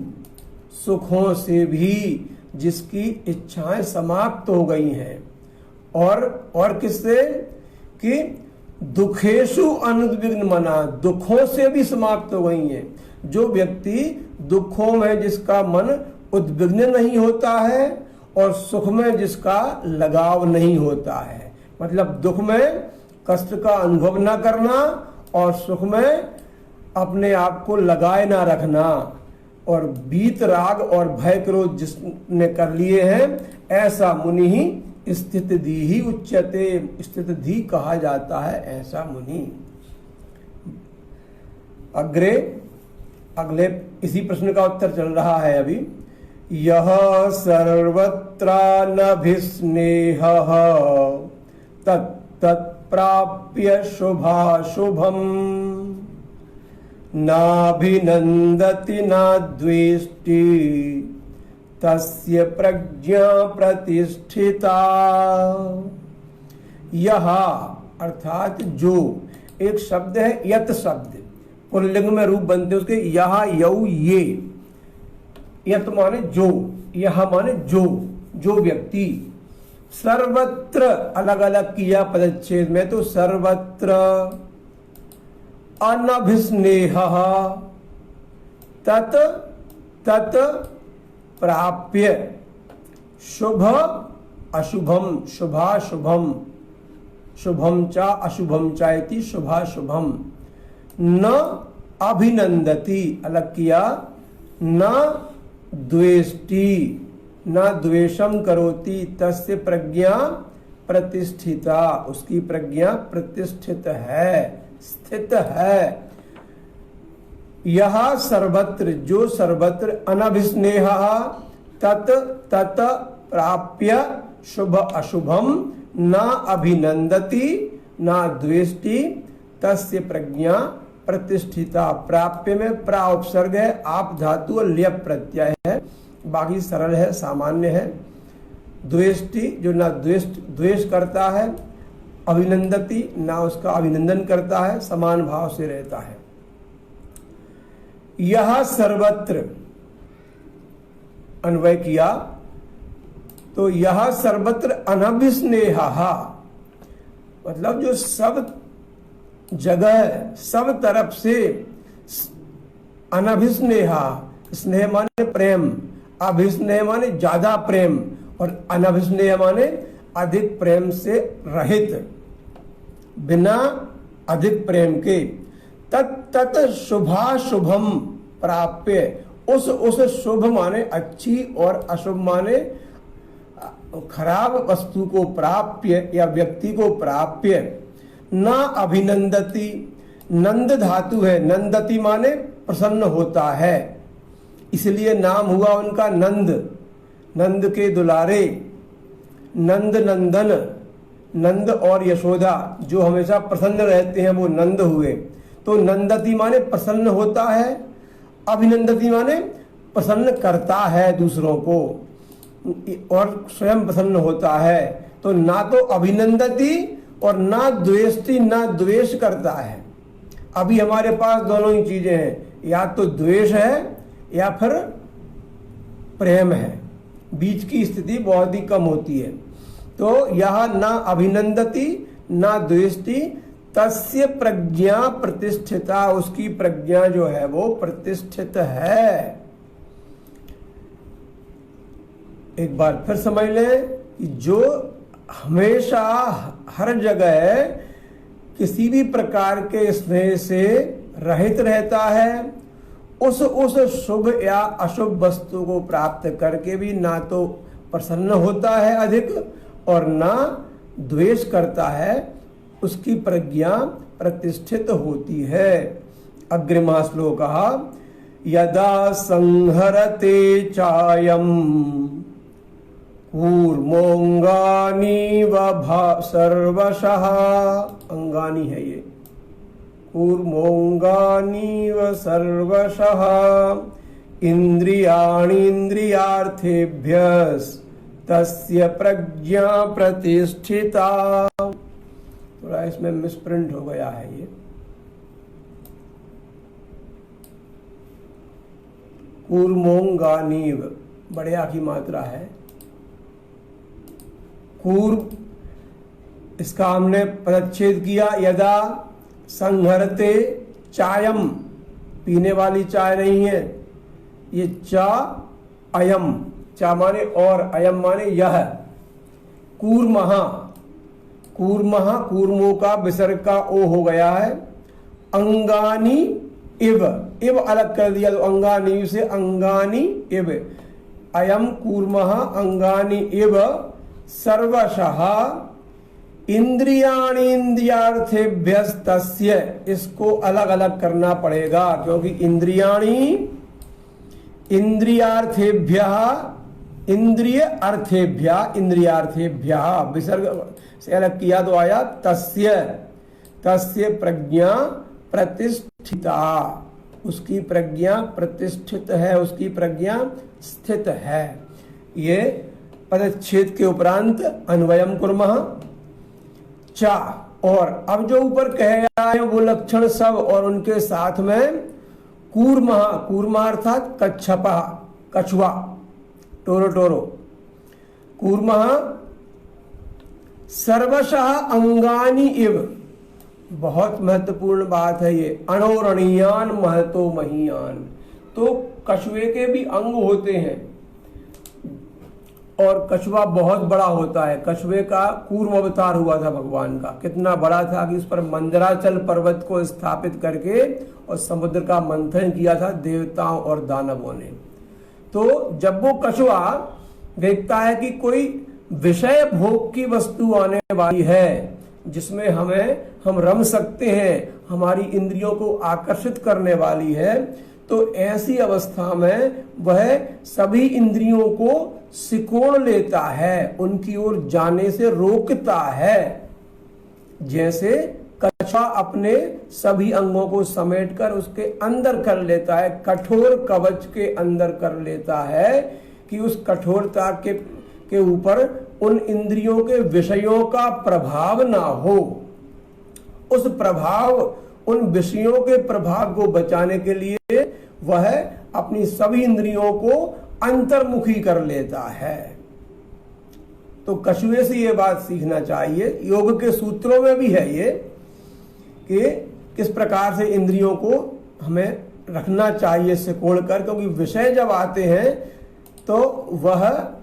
S1: सुखों से भी जिसकी इच्छाएं समाप्त हो गई हैं। और किससे? कि दुखेशु अनुद्विग्न मना, दुखों से भी समाप्त हो गई हैं। जो व्यक्ति दुखों में जिसका मन उद्विग्न नहीं होता है और सुख में जिसका लगाव नहीं होता है, मतलब दुख में कष्ट का अनुभव ना करना और सुख में अपने आप को लगाए ना रखना, और बीत राग और भय क्रोध जिसने कर लिए हैं, ऐसा मुनि ही स्थित धी ही उच्यते, स्थित धी कहा जाता है ऐसा मुनि। अगले इसी प्रश्न का उत्तर चल रहा है अभी। यह सर्वत्रानभिस्नेहः तत्प्राप्य शुभाशुभम् नाभिनन्दति न द्वेष्टि तस्य प्रज्ञा प्रतिष्ठिता। यह अर्थात जो, एक शब्द है यत शब्द, पुल्लिंग में रूप बनते उसके, यह यऊ ये। यत माने जो, यह माने जो व्यक्ति। सर्वत्र अलग अलग किया पदच्छेद में, तो सर्वत्र अनभिस्नेहः तत प्राप्य शुभ अशुभम शुभाशुभम शुभम चा अशुभम चा इति शुभाशुभम न अभिनंदति, अलग किया, न द्वेष्टि न द्वेषम करोति तस्य प्रज्ञा प्रतिष्ठिता, उसकी प्रज्ञा प्रतिष्ठित है, स्थित है। यह सर्वत्र, जो सर्वत्र, अनभिस्नेह तत प्राप्य शुभ अशुभम न अभिनंदति न द्वेष्टि तस्य प्रज्ञा प्रतिष्ठिता। प्राप्य में प्रा उपसर्ग है, आप धातु और ल्यप प्रत्यय है, बाकी सरल है, सामान्य है। द्वेष्टि जो ना द्वेष करता है, अभिनंदति ना उसका अभिनंदन करता है, समान भाव से रहता है। यह सर्वत्र अन्वय किया तो यह सर्वत्र अनभिस्नेह, मतलब जो सब जगह सब तरफ से, अनभिस्नेह, स्नेह माने प्रेम, अभिस्नेह माने ज्यादा प्रेम, और अनभिस्नेह माने अधिक प्रेम से रहित, बिना अधिक प्रेम के। तत् शुभाशुभम प्राप्य, उस शुभ माने अच्छी और अशुभ माने खराब वस्तु को प्राप्य या व्यक्ति को प्राप्य। न अभिनंदति, नंद धातु है, नंदति माने प्रसन्न होता है, इसलिए नाम हुआ उनका नंद, नंद के दुलारे, नंद नंदन, नंद और यशोदा जो हमेशा प्रसन्न रहते हैं वो नंद हुए। तो नंदति माने प्रसन्न होता है, अभिनंदति माने प्रसन्न करता है दूसरों को और स्वयं प्रसन्न होता है। तो ना तो अभिनंदति और ना द्वेष्टि, ना द्वेष करता है। अभी हमारे पास दोनों ही चीजें हैं, या तो द्वेष है या फिर प्रेम है, बीच की स्थिति बहुत ही कम होती है। तो यह ना अभिनंदति ना द्वेष्टि तस्य प्रज्ञा प्रतिष्ठिता, उसकी प्रज्ञा जो है वो प्रतिष्ठित है। एक बार फिर समझ लें कि जो हमेशा हर जगह किसी भी प्रकार के स्नेह से रहित रहता है, उस शुभ या अशुभ वस्तु को प्राप्त करके भी ना तो प्रसन्न होता है अधिक और ना द्वेष करता है, उसकी प्रज्ञा प्रतिष्ठित होती है। अग्रिमः श्लोक कहा, यदा संहरते चायम कूर्मोऽङ्गानीव सर्वशः, अंगानी है ये, कूर्मोऽङ्गानीव सर्वशः इंद्रियाणीन्द्रियार्थेभ्यस्तस्य प्रज्ञा प्रतिष्ठिता। थोड़ा इसमें मिसप्रिंट हो गया है ये। कूर्मोंगानीव बढ़िया की मात्रा है। कूर्म, इसका हमने पदच्छेद किया। यदा संहरते चायम, पीने वाली चाय नहीं है ये, चा अयम, चा माने और, अयम माने यह। कूर्महा, कूर्महा, कूर्मों का विसर्ग का ओ हो गया है। अंगानी इव, इव अलग कर दिया तो अंगानी से अंगानी इव। अयम कूर्मः अंगानी इव सर्वशः इंद्रियाणीन्द्रियार्थेभ्यस्तस्य, इसको अलग अलग करना पड़ेगा क्योंकि इंद्रियाणी, इंद्रियार्थेभ्यः, इंद्रिय अर्थेभ्यः, इंद्रियार्थेभ्यः विसर्ग से अलग किया तो आया तस्य, तस्य प्रज्ञा प्रतिष्ठिता, उसकी प्रज्ञा प्रतिष्ठित है, उसकी प्रज्ञा स्थित है। ये पदच्छेद के उपरांत अन्वयम कुर्मः चा। और अब जो ऊपर कह है वो लक्षण सब और उनके साथ में कूर्मः, कूर्मः अर्थात कच्छपा, कछुआ, टोरो टोरो। कूर्मः सर्वशः अंगानि इव, बहुत महत्वपूर्ण बात है ये। अणोरणीयान महतो महीयान, तो कछुए के भी अंग होते हैं और कछुआ बहुत बड़ा होता है। कछुए का कूर्म अवतार हुआ था भगवान का, कितना बड़ा था कि उस पर मंदराचल पर्वत को स्थापित करके और समुद्र का मंथन किया था देवताओं और दानवों ने। तो जब वो कछुआ देखता है कि कोई विषय भोग की वस्तु आने वाली है जिसमें हम रम सकते हैं, हमारी इंद्रियों को आकर्षित करने वाली है, तो ऐसी अवस्था में वह सभी इंद्रियों को सिकोड़ लेता है, उनकी ओर जाने से रोकता है। जैसे कछुआ अपने सभी अंगों को समेटकर उसके अंदर कर लेता है, कठोर कवच के अंदर कर लेता है कि उस कठोरता के ऊपर उन इंद्रियों के विषयों का प्रभाव ना हो। उस प्रभाव, उन विषयों के प्रभाव को बचाने के लिए वह अपनी सभी इंद्रियों को अंतर्मुखी कर लेता है। तो कछुए से ये बात सीखना चाहिए। योग के सूत्रों में भी है ये कि किस प्रकार से इंद्रियों को हमें रखना चाहिए सिकोड़ कर, क्योंकि विषय जब आते हैं तो वह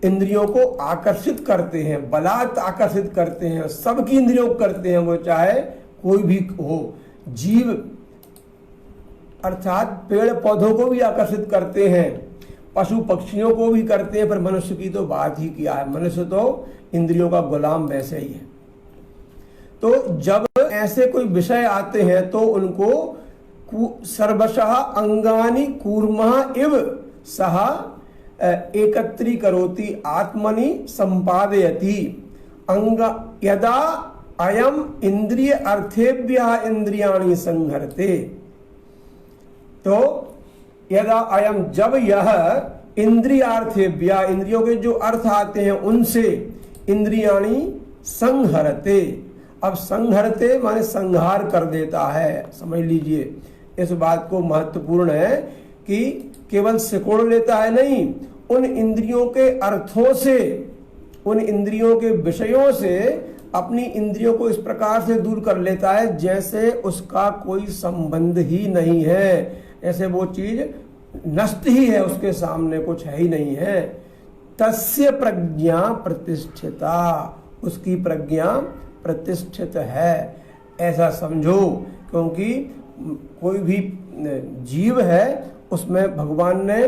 S1: इंद्रियों को आकर्षित करते हैं, बलात् आकर्षित करते हैं, सबकी इंद्रियों को करते हैं, वो चाहे कोई भी हो। जीव अर्थात पेड़ पौधों को भी आकर्षित करते हैं, पशु पक्षियों को भी करते हैं, पर मनुष्य की तो बात ही क्या है, मनुष्य तो इंद्रियों का गुलाम वैसे ही है। तो जब ऐसे कोई विषय आते हैं तो उनको सर्वशः अंगानि कूर्मः इव सह एकत्रीकरोति आत्मनि संपादयति। अंग यदा अयम इंद्रिय अर्थेभ्यः इंद्रियाणि संहरते, तो यदा अयम, जब यह इंद्रियार्थेभ्यः, इंद्रियों के जो अर्थ आते हैं उनसे, इंद्रियाणि संहरते। अब संहरते माने संहार कर देता है, समझ लीजिए इस बात को, महत्वपूर्ण है कि केवल सिकोड़ लेता है नहीं, उन इंद्रियों के अर्थों से, उन इंद्रियों के विषयों से अपनी इंद्रियों को इस प्रकार से दूर कर लेता है जैसे उसका कोई संबंध ही नहीं है, ऐसे वो चीज नष्ट ही है, उसके सामने कुछ है ही नहीं है। तस्य प्रज्ञा प्रतिष्ठिता, उसकी प्रज्ञा प्रतिष्ठित है, ऐसा समझो। क्योंकि कोई भी जीव है उसमें भगवान ने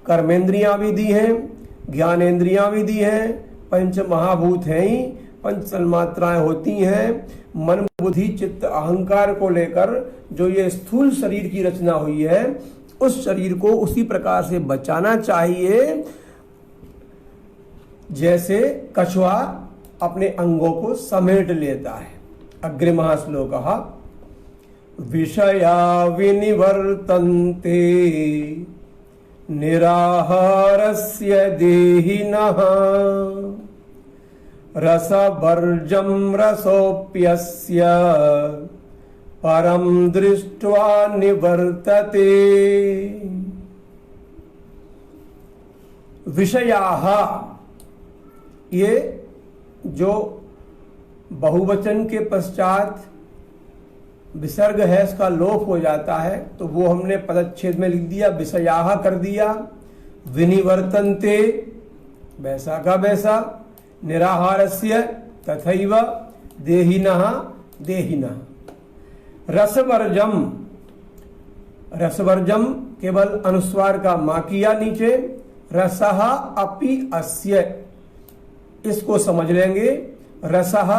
S1: कर्मेंद्रियां भी दी हैं, ज्ञानेंद्रियां भी दी हैं, पंच महाभूत हैं ही, पंच तन्मात्राएं होती हैं। मन बुद्धि चित्त अहंकार को लेकर जो ये स्थूल शरीर की रचना हुई है, उस शरीर को उसी प्रकार से बचाना चाहिए जैसे कछुआ अपने अंगों को समेट लेता है। अग्रिमः श्लोकः विषया विनिवर्तन्ते निराहारस्य देहिनः रसवर्जं रसोऽप्यस्य परम दृष्ट्वा निवर्तते। विषयाः, ये जो बहुवचन के पश्चात विसर्ग है इसका लोप हो जाता है, तो वो हमने पदच्छेद में लिख दिया, विषयाः कर दिया। विनिवर्तन्ते, वैसा का वैसा। निराहारस्य तथैव। देहिनः देहिनः। रसवर्जम, रसवर्जम केवल अनुस्वार का मा किया नीचे। रसः अपि अस्य, इसको समझ लेंगे। रसः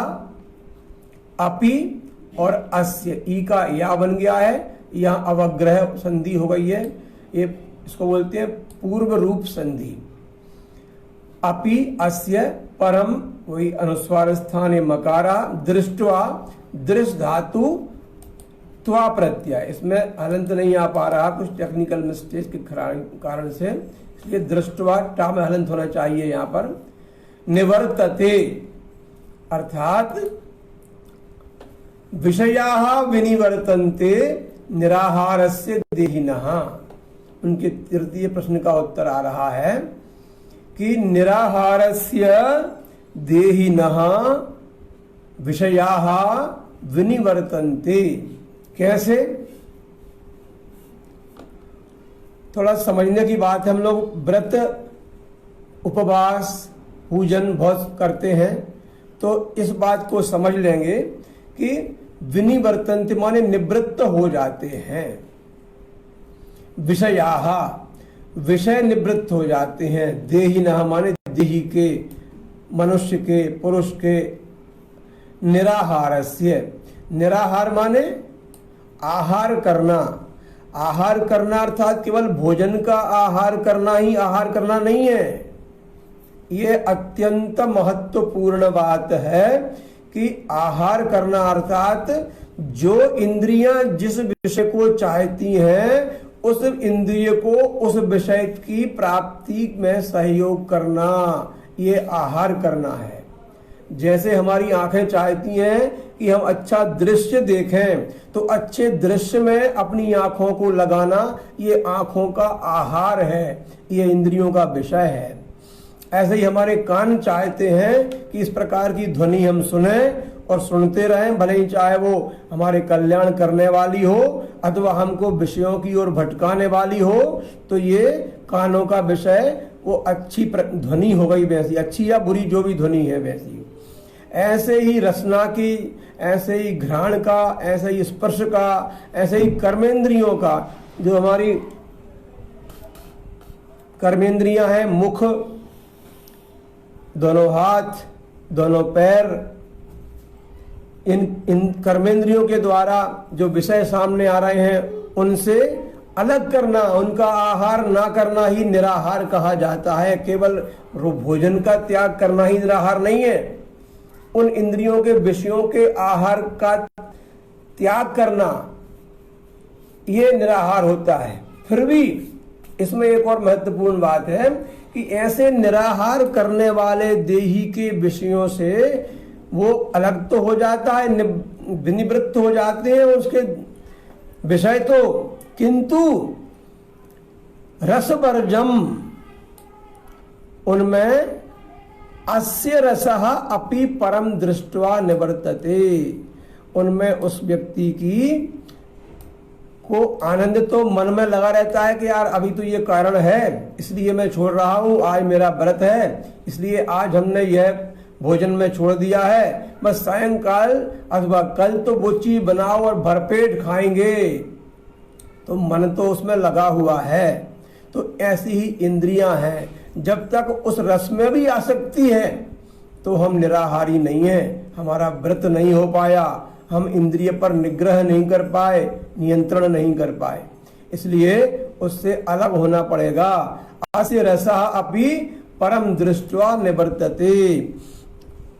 S1: अपि और अस्य, ई का या बन गया है, यहां अवग्रह संधि हो गई है, ये इसको बोलते हैं पूर्व रूप संधि। अपि अस्य परम, वही अनुस्वार स्थाने मकारा। दृष्ट्वा, दृश्य धातु त्वा प्रत्यय, इसमें हलंत नहीं आ पा रहा कुछ टेक्निकल मिस्टेक के कारण से, इसलिए दृष्ट्वा टा में हलंत होना चाहिए यहां पर। निवर्तते अर्थात विषयाः विनिवर्तन्ते निराहारस्य देहिनः। उनके तृतीय प्रश्न का उत्तर आ रहा है कि निराहारस्य देहिनः विषयाः विनिवर्तन्ते। कैसे? थोड़ा समझने की बात है। हम लोग व्रत, उपवास, पूजन बहुत करते हैं, तो इस बात को समझ लेंगे कि विनिवर्तन्ते माने निवृत्त हो जाते हैं। विषयाः, विषय निवृत्त हो जाते हैं। देहिनः माने देही के, मनुष्य के, पुरुष के। निराहारस्य, निराहार माने आहार करना। आहार करना अर्थात केवल भोजन का आहार करना ही आहार करना नहीं है। ये अत्यंत महत्वपूर्ण बात है कि आहार करना अर्थात जो इंद्रियां जिस विषय को चाहती हैं, उस इंद्रिय को उस विषय की प्राप्ति में सहयोग करना, ये आहार करना है। जैसे हमारी आंखें चाहती हैं कि हम अच्छा दृश्य देखें, तो अच्छे दृश्य में अपनी आंखों को लगाना, ये आंखों का आहार है, ये इंद्रियों का विषय है। ऐसे ही हमारे कान चाहते हैं कि इस प्रकार की ध्वनि हम सुने और सुनते रहें, भले ही चाहे वो हमारे कल्याण करने वाली हो अथवा हमको विषयों की ओर भटकाने वाली हो, तो ये कानों का विषय वो अच्छी ध्वनि हो गई, वैसी अच्छी या बुरी जो भी ध्वनि है वैसी। ऐसे ही रसना की, ऐसे ही घ्राण का, ऐसे ही स्पर्श का, ऐसे ही कर्मेंद्रियों का, जो हमारी कर्मेंद्रियां हैं, मुख, दोनों हाथ, दोनों पैर, इन कर्मेंद्रियों के द्वारा जो विषय सामने आ रहे हैं उनसे अलग करना, उनका आहार ना करना ही निराहार कहा जाता है। केवल भोजन का त्याग करना ही निराहार नहीं है, उन इंद्रियों के विषयों के आहार का त्याग करना ये निराहार होता है। फिर भी इसमें एक और महत्वपूर्ण बात है कि ऐसे निराहार करने वाले देही के विषयों से वो अलग तो हो जाता है, विनिवृत्त हो जाते हैं उसके विषय तो, किंतु रसवर्जम, उनमें अस्य रसः अपि परम दृष्ट्वा निवर्तते, उनमें उस व्यक्ति की को आनंद तो मन में लगा रहता है कि यार अभी तो ये कारण है इसलिए मैं छोड़ रहा हूं, आज मेरा व्रत है इसलिए आज हमने यह भोजन में छोड़ दिया है, बस सायंकाल अथवा कल तो वो चीज बनाओ और भरपेट खाएंगे, तो मन तो उसमें लगा हुआ है। तो ऐसी ही इंद्रियां हैं, जब तक उस रस में भी आसक्ति है तो हम निराहारी नहीं हैं, हमारा व्रत नहीं हो पाया, हम इंद्रिय पर निग्रह नहीं कर पाए, नियंत्रण नहीं कर पाए, इसलिए उससे अलग होना पड़ेगा। अस्य रसः अपि परम दृष्ट्वा निवर्तते,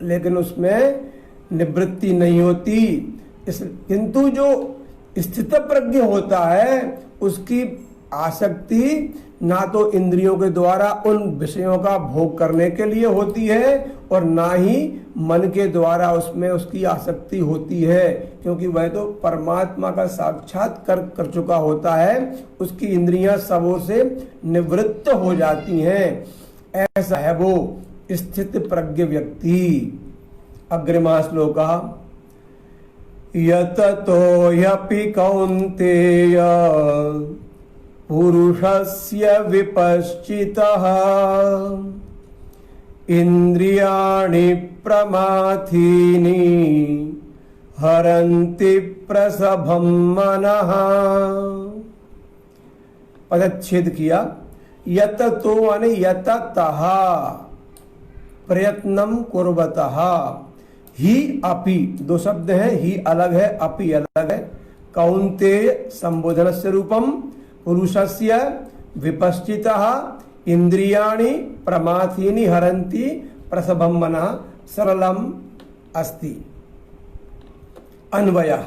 S1: लेकिन उसमें निवृत्ति नहीं होती। किंतु जो स्थित प्रज्ञ होता है उसकी आसक्ति ना तो इंद्रियों के द्वारा उन विषयों का भोग करने के लिए होती है और ना ही मन के द्वारा उसमें उसकी आसक्ति होती है, क्योंकि वह तो परमात्मा का साक्षात्कार कर चुका होता है, उसकी इंद्रियां सबों से निवृत्त हो जाती हैं। ऐसा है वो स्थित प्रज्ञ व्यक्ति। अग्रिमा श्लोका यततो ह्यपि कौन्तेय पुरुषस्य विपश्चितः इंद्रियाणि प्रमाथीनि हरन्ति प्रसभं मनः। पदच्छेद किया। यततो माने यततः प्रयत्नम कुर्वतः। ही अपि दो शब्द हैं, ही अलग है, अपि अलग है। कौन्तेय संबोधनस्य रूपम, पुरुषस्य विपश्चितः इंद्रियाणि प्रमाथीनि हरन्ति प्रसभं मनः सरलम अस्ति। अन्वयः,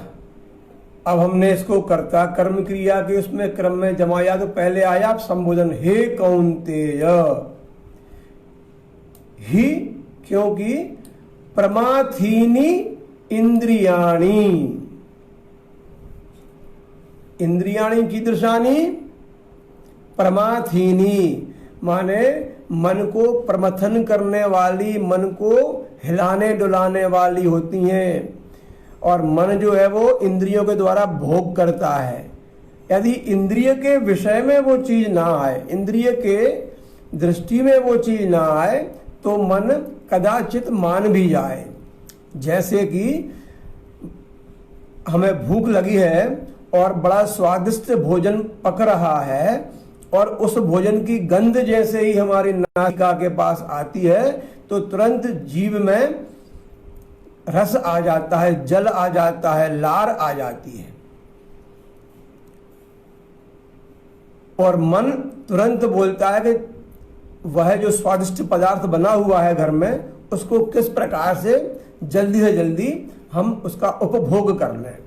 S1: अब हमने इसको कर्ता कर्म क्रिया के उसमें क्रम में जमाया तो पहले आया संबोधन, हे कौन्तेय। ही क्योंकि प्रमाथीनि इंद्रियाणि, इंद्रियाणि कीदृशानि, प्रमाथीनि माने मन को प्रमथन करने वाली, मन को हिलाने डुलाने वाली होती हैं। और मन जो है वो इंद्रियों के द्वारा भोग करता है। यदि इंद्रिय के विषय में वो चीज ना आए, इंद्रिय के दृष्टि में वो चीज ना आए तो मन कदाचित मान भी जाए। जैसे कि हमें भूख लगी है और बड़ा स्वादिष्ट भोजन पक रहा है और उस भोजन की गंध जैसे ही हमारी नासिका के पास आती है तो तुरंत जीभ में रस आ जाता है, जल आ जाता है, लार आ जाती है और मन तुरंत बोलता है कि वह जो स्वादिष्ट पदार्थ बना हुआ है घर में उसको किस प्रकार से जल्दी हम उसका उपभोग कर लें।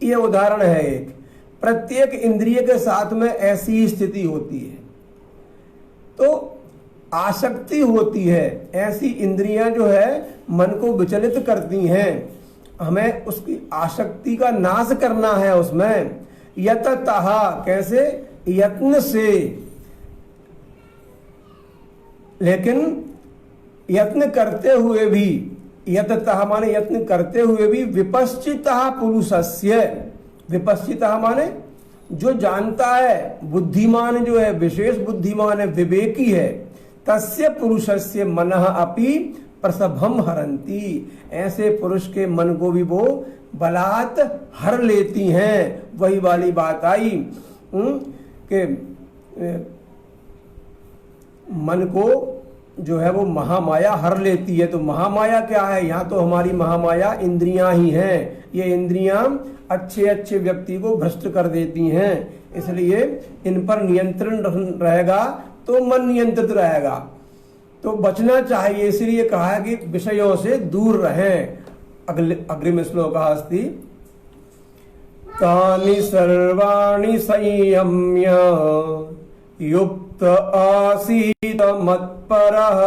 S1: ये उदाहरण है एक। प्रत्येक इंद्रिय के साथ में ऐसी स्थिति होती है। तो आसक्ति होती है, ऐसी इंद्रियां जो है मन को विचलित करती हैं। हमें उसकी आसक्ति का नाश करना है उसमें। यततः कैसे, यत्न से, लेकिन यत्न करते हुए भी, यततः माने यत्न करते हुए भी, विपश्चितः पुरुषस्य, विपश्चितः माने जो जानता है, बुद्धिमान जो है, विशेष बुद्धिमान है, विवेकी है, तस्य पुरुषस्य मनः अपि प्रसभम हरन्ति। ऐसे पुरुष के मन को भी वो बलात् हर लेती हैं। वही वाली बात आई कि मन को जो है वो महामाया हर लेती है। तो महामाया क्या है, यहाँ तो हमारी महामाया इंद्रियां ही हैं। ये इंद्रियां अच्छे व्यक्ति को भ्रष्ट कर देती हैं, इसलिए इन पर नियंत्रण रहेगा तो मन नियंत्रित रहेगा। तो बचना चाहिए, इसलिए कहा है कि विषयों से दूर रहें। अग्रिम श्लोक अस्ति तानि सर्वाणि संयम्य युक्त आसीत मत्परः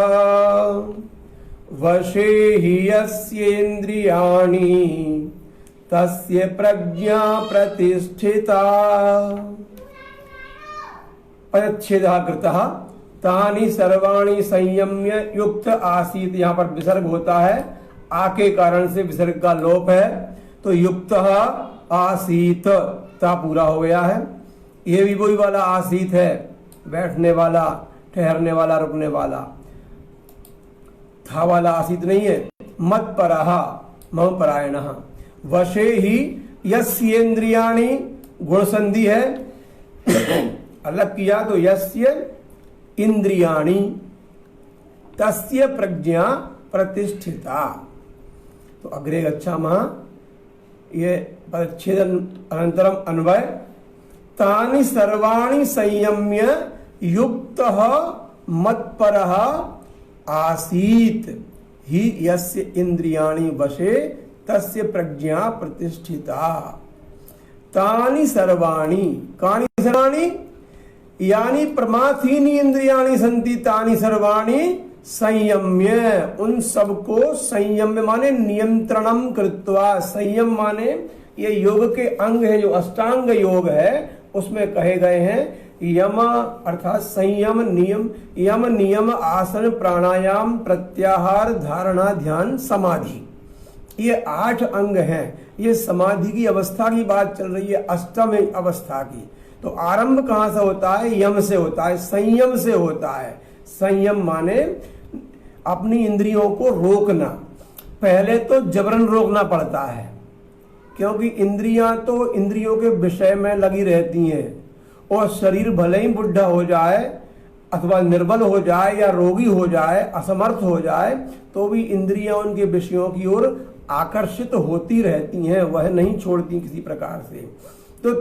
S1: वशे हि यस्येन्द्रियाणि तस्य प्रज्ञा प्रतिष्ठिता। परिच्छेदः कृतः। तानि सर्वाणि संयम्य युक्त आसीत, यहाँ पर विसर्ग होता है, आ के कारण से विसर्ग का लोप है, तो युक्त आसीत ता पूरा हो गया है। ये भी वही वाला आसीत है, बैठने वाला, ठहरने वाला, रुकने वाला, था वाला आसीत नहीं है। मत परहा मम परायणः। वशे ही यस्येन्द्रियाणि गुण संधि है, अलग किया तो यस्य इंद्रियाणि तस्य प्रज्ञा प्रतिष्ठिता। तो अग्रे गच्छामः। ये परिच्छेदन अनंतरम अन्वय। तानि सर्वाणि संयम्य युक्तः मत्परः आसीत ही यस्य इंद्रियाणि वशे तस्य प्रज्ञा प्रतिष्ठिता। तानि सर्वाणि, कानि सर्वाणि, यानी प्रमाथीनि इंद्रियाणि संति तानि सर्वाणि संयम्य, उन सबको संयम्य माने नियंत्रणम कृत्वा, संयम माने ये योग के अंग है, जो अष्टांग योग है उसमें कहे गए हैं। यम अर्थात संयम, नियम, यम नियम आसन प्राणायाम प्रत्याहार धारणा ध्यान समाधि, ये 8 अंग हैं। ये समाधि की अवस्था की बात चल रही है, अष्टम अवस्था की। तो आरंभ कहां से होता है? यम से होता है, संयम से होता है। संयम माने अपनी इंद्रियों को रोकना। पहले तो जबरन रोकना पड़ता है, क्योंकि इंद्रियां तो इंद्रियों के विषय में लगी रहती हैं, और शरीर भले ही बुढ़ा हो जाए अथवा निर्बल हो जाए या रोगी हो जाए, असमर्थ हो जाए, तो भी इंद्रियां उनके विषयों की ओर आकर्षित होती रहती हैं, वह नहीं छोड़ती किसी प्रकार से। तो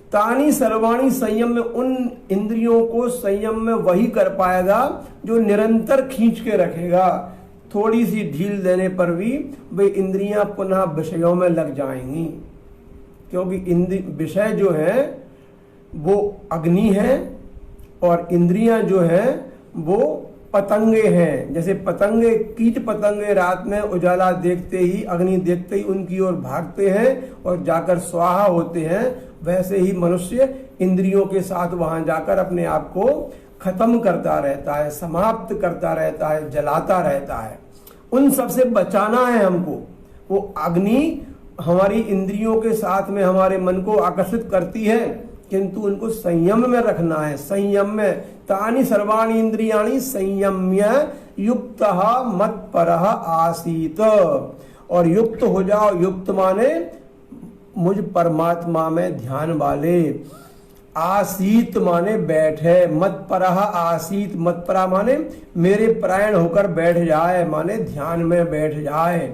S1: तानी सर्वाणी संयम में, उन इंद्रियों को संयम में वही कर पाएगा जो निरंतर खींच के रखेगा। थोड़ी सी ढील देने पर भी वे इंद्रियां पुनः विषयों में लग जाएंगी, क्योंकि विषय जो है वो अग्नि है और इंद्रियां जो है वो पतंगे हैं। जैसे पतंगे, कीट पतंगे रात में उजाला देखते ही, अग्नि देखते ही उनकी ओर भागते हैं और जाकर स्वाहा होते हैं, वैसे ही मनुष्य इंद्रियों के साथ वहां जाकर अपने आप को खत्म करता रहता है, समाप्त करता रहता है, जलाता रहता है। उन सब से बचाना है हमको। वो अग्नि हमारी इंद्रियों के साथ में हमारे मन को आकर्षित करती है, किंतु उनको संयम में रखना है। संयम में तानि सर्वाणि इंद्रियाणि संयम्य युक्तः मत्परः आसीत, और युक्त हो जाओ। युक्त माने मुझ परमात्मा में ध्यान वाले। आसीत माने बैठे, मत्परः आसीत, मत्परा माने मेरे परायण होकर बैठ जाए, माने ध्यान में बैठ जाए।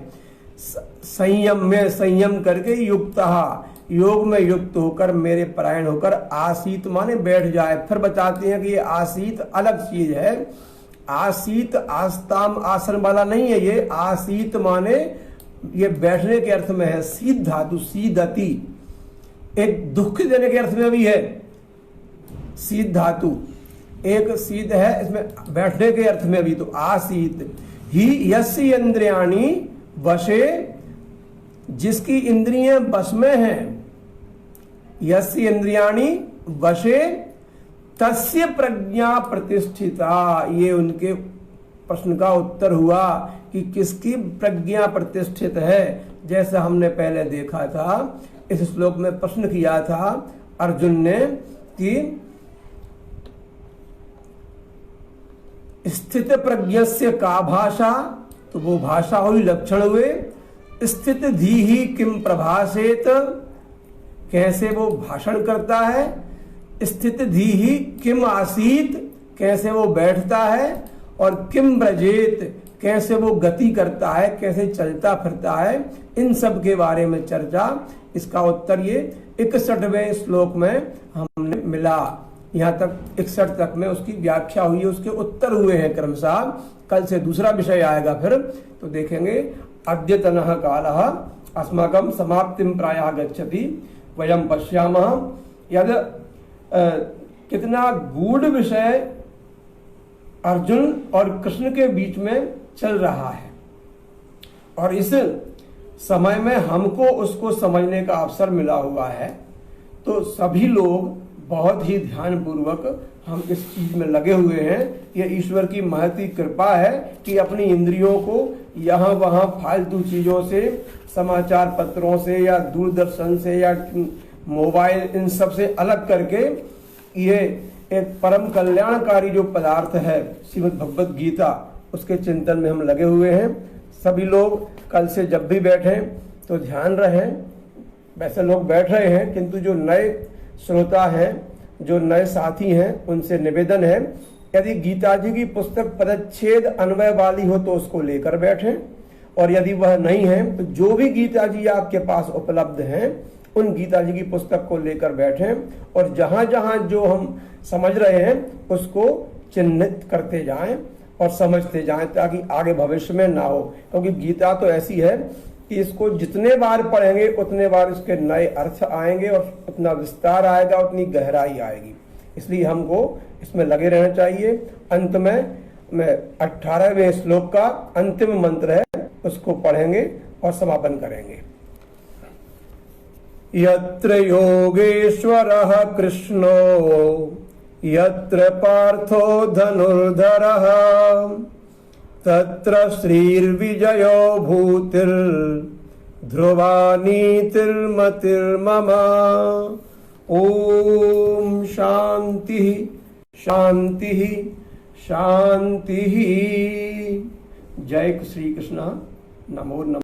S1: संयम में, संयम करके युक्तः, योग में युक्त होकर मेरे परायण होकर, आसीत माने बैठ जाए। फिर बताते हैं कि ये आसीत अलग चीज है। आसीत आस्ताम आसन वाला नहीं है, ये आसीत माने ये बैठने के अर्थ में है। सीध धातु, सीदति, एक दुख देने के अर्थ में भी है। सीध धातु एक सीध है, इसमें बैठने के अर्थ में भी। तो आसीत ही यस्य इंद्रियाणि वशे, जिसकी इंद्रियां वश में हैं, यस्य इंद्रियाणि वशे तस्य प्रज्ञा प्रतिष्ठिता। ये उनके प्रश्न का उत्तर हुआ कि किसकी प्रज्ञा प्रतिष्ठित है। जैसे हमने पहले देखा था, इस श्लोक में प्रश्न किया था अर्जुन ने कि स्थित प्रज्ञस्य का भाषा, तो वो भाषा हुई, लक्षण हुए। स्थित धीहि किम प्रभासेत, कैसे वो भाषण करता है। स्थित धीहि किम आसीत, कैसे वो बैठता है। और किम ब्रजेत, कैसे वो गति करता है, कैसे चलता फिरता है। इन सब के बारे में चर्चा, इसका उत्तर ये 61वें श्लोक में हमने मिला। यहाँ तक 61 तक में उसकी व्याख्या हुई है, उसके उत्तर हुए हैं क्रमशः। कल से दूसरा विषय आएगा, फिर तो देखेंगे। अद्यतनः कालः अस्माकं समाप्तिं प्रायः गच्छति, वयं पश्यामः यद कितना गूढ़ विषय अर्जुन और कृष्ण के बीच में चल रहा है, और इस समय में हमको उसको समझने का अवसर मिला हुआ है। तो सभी लोग बहुत ही ध्यान पूर्वक हम इस चीज में लगे हुए हैं। ये ईश्वर की महती कृपा है कि अपनी इंद्रियों को यहाँ वहाँ फालतू चीजों से, समाचार पत्रों से या दूरदर्शन से या मोबाइल, इन सब से अलग करके ये एक परम कल्याणकारी जो पदार्थ है श्रीमद् भगवत गीता, उसके चिंतन में हम लगे हुए हैं। सभी लोग कल से जब भी बैठें तो ध्यान रहें। वैसे लोग बैठ रहे हैं, किंतु जो नए श्रोता हैं, जो नए साथी हैं, उनसे निवेदन है यदि गीता जी की पुस्तक पदच्छेद अन्वय वाली हो तो उसको लेकर बैठें, और यदि वह नहीं है तो जो भी गीता जी आपके पास उपलब्ध हैं उन गीता जी की पुस्तक को लेकर बैठें, और जहां जहां जो हम समझ रहे हैं उसको चिन्हित करते जाएं और समझते जाएं, ताकि आगे भविष्य में ना हो। क्योंकि गीता तो ऐसी है कि इसको जितने बार पढ़ेंगे उतने बार इसके नए अर्थ आएंगे और उतना विस्तार आएगा, उतनी गहराई आएगी। इसलिए हमको इसमें लगे रहना चाहिए। अंत में 18वें श्लोक का अंतिम मंत्र है, उसको पढ़ेंगे और समापन करेंगे। यत्र योगेश्वरः कृष्णो यत्र पार्थो धनुर्धरः तत्र श्रीर्विजयो भूतिर्ध्रुवा नीतिर्मतिर्मम। ओम शांति शांति शांति। जय श्री कृष्ण। नमो नमः।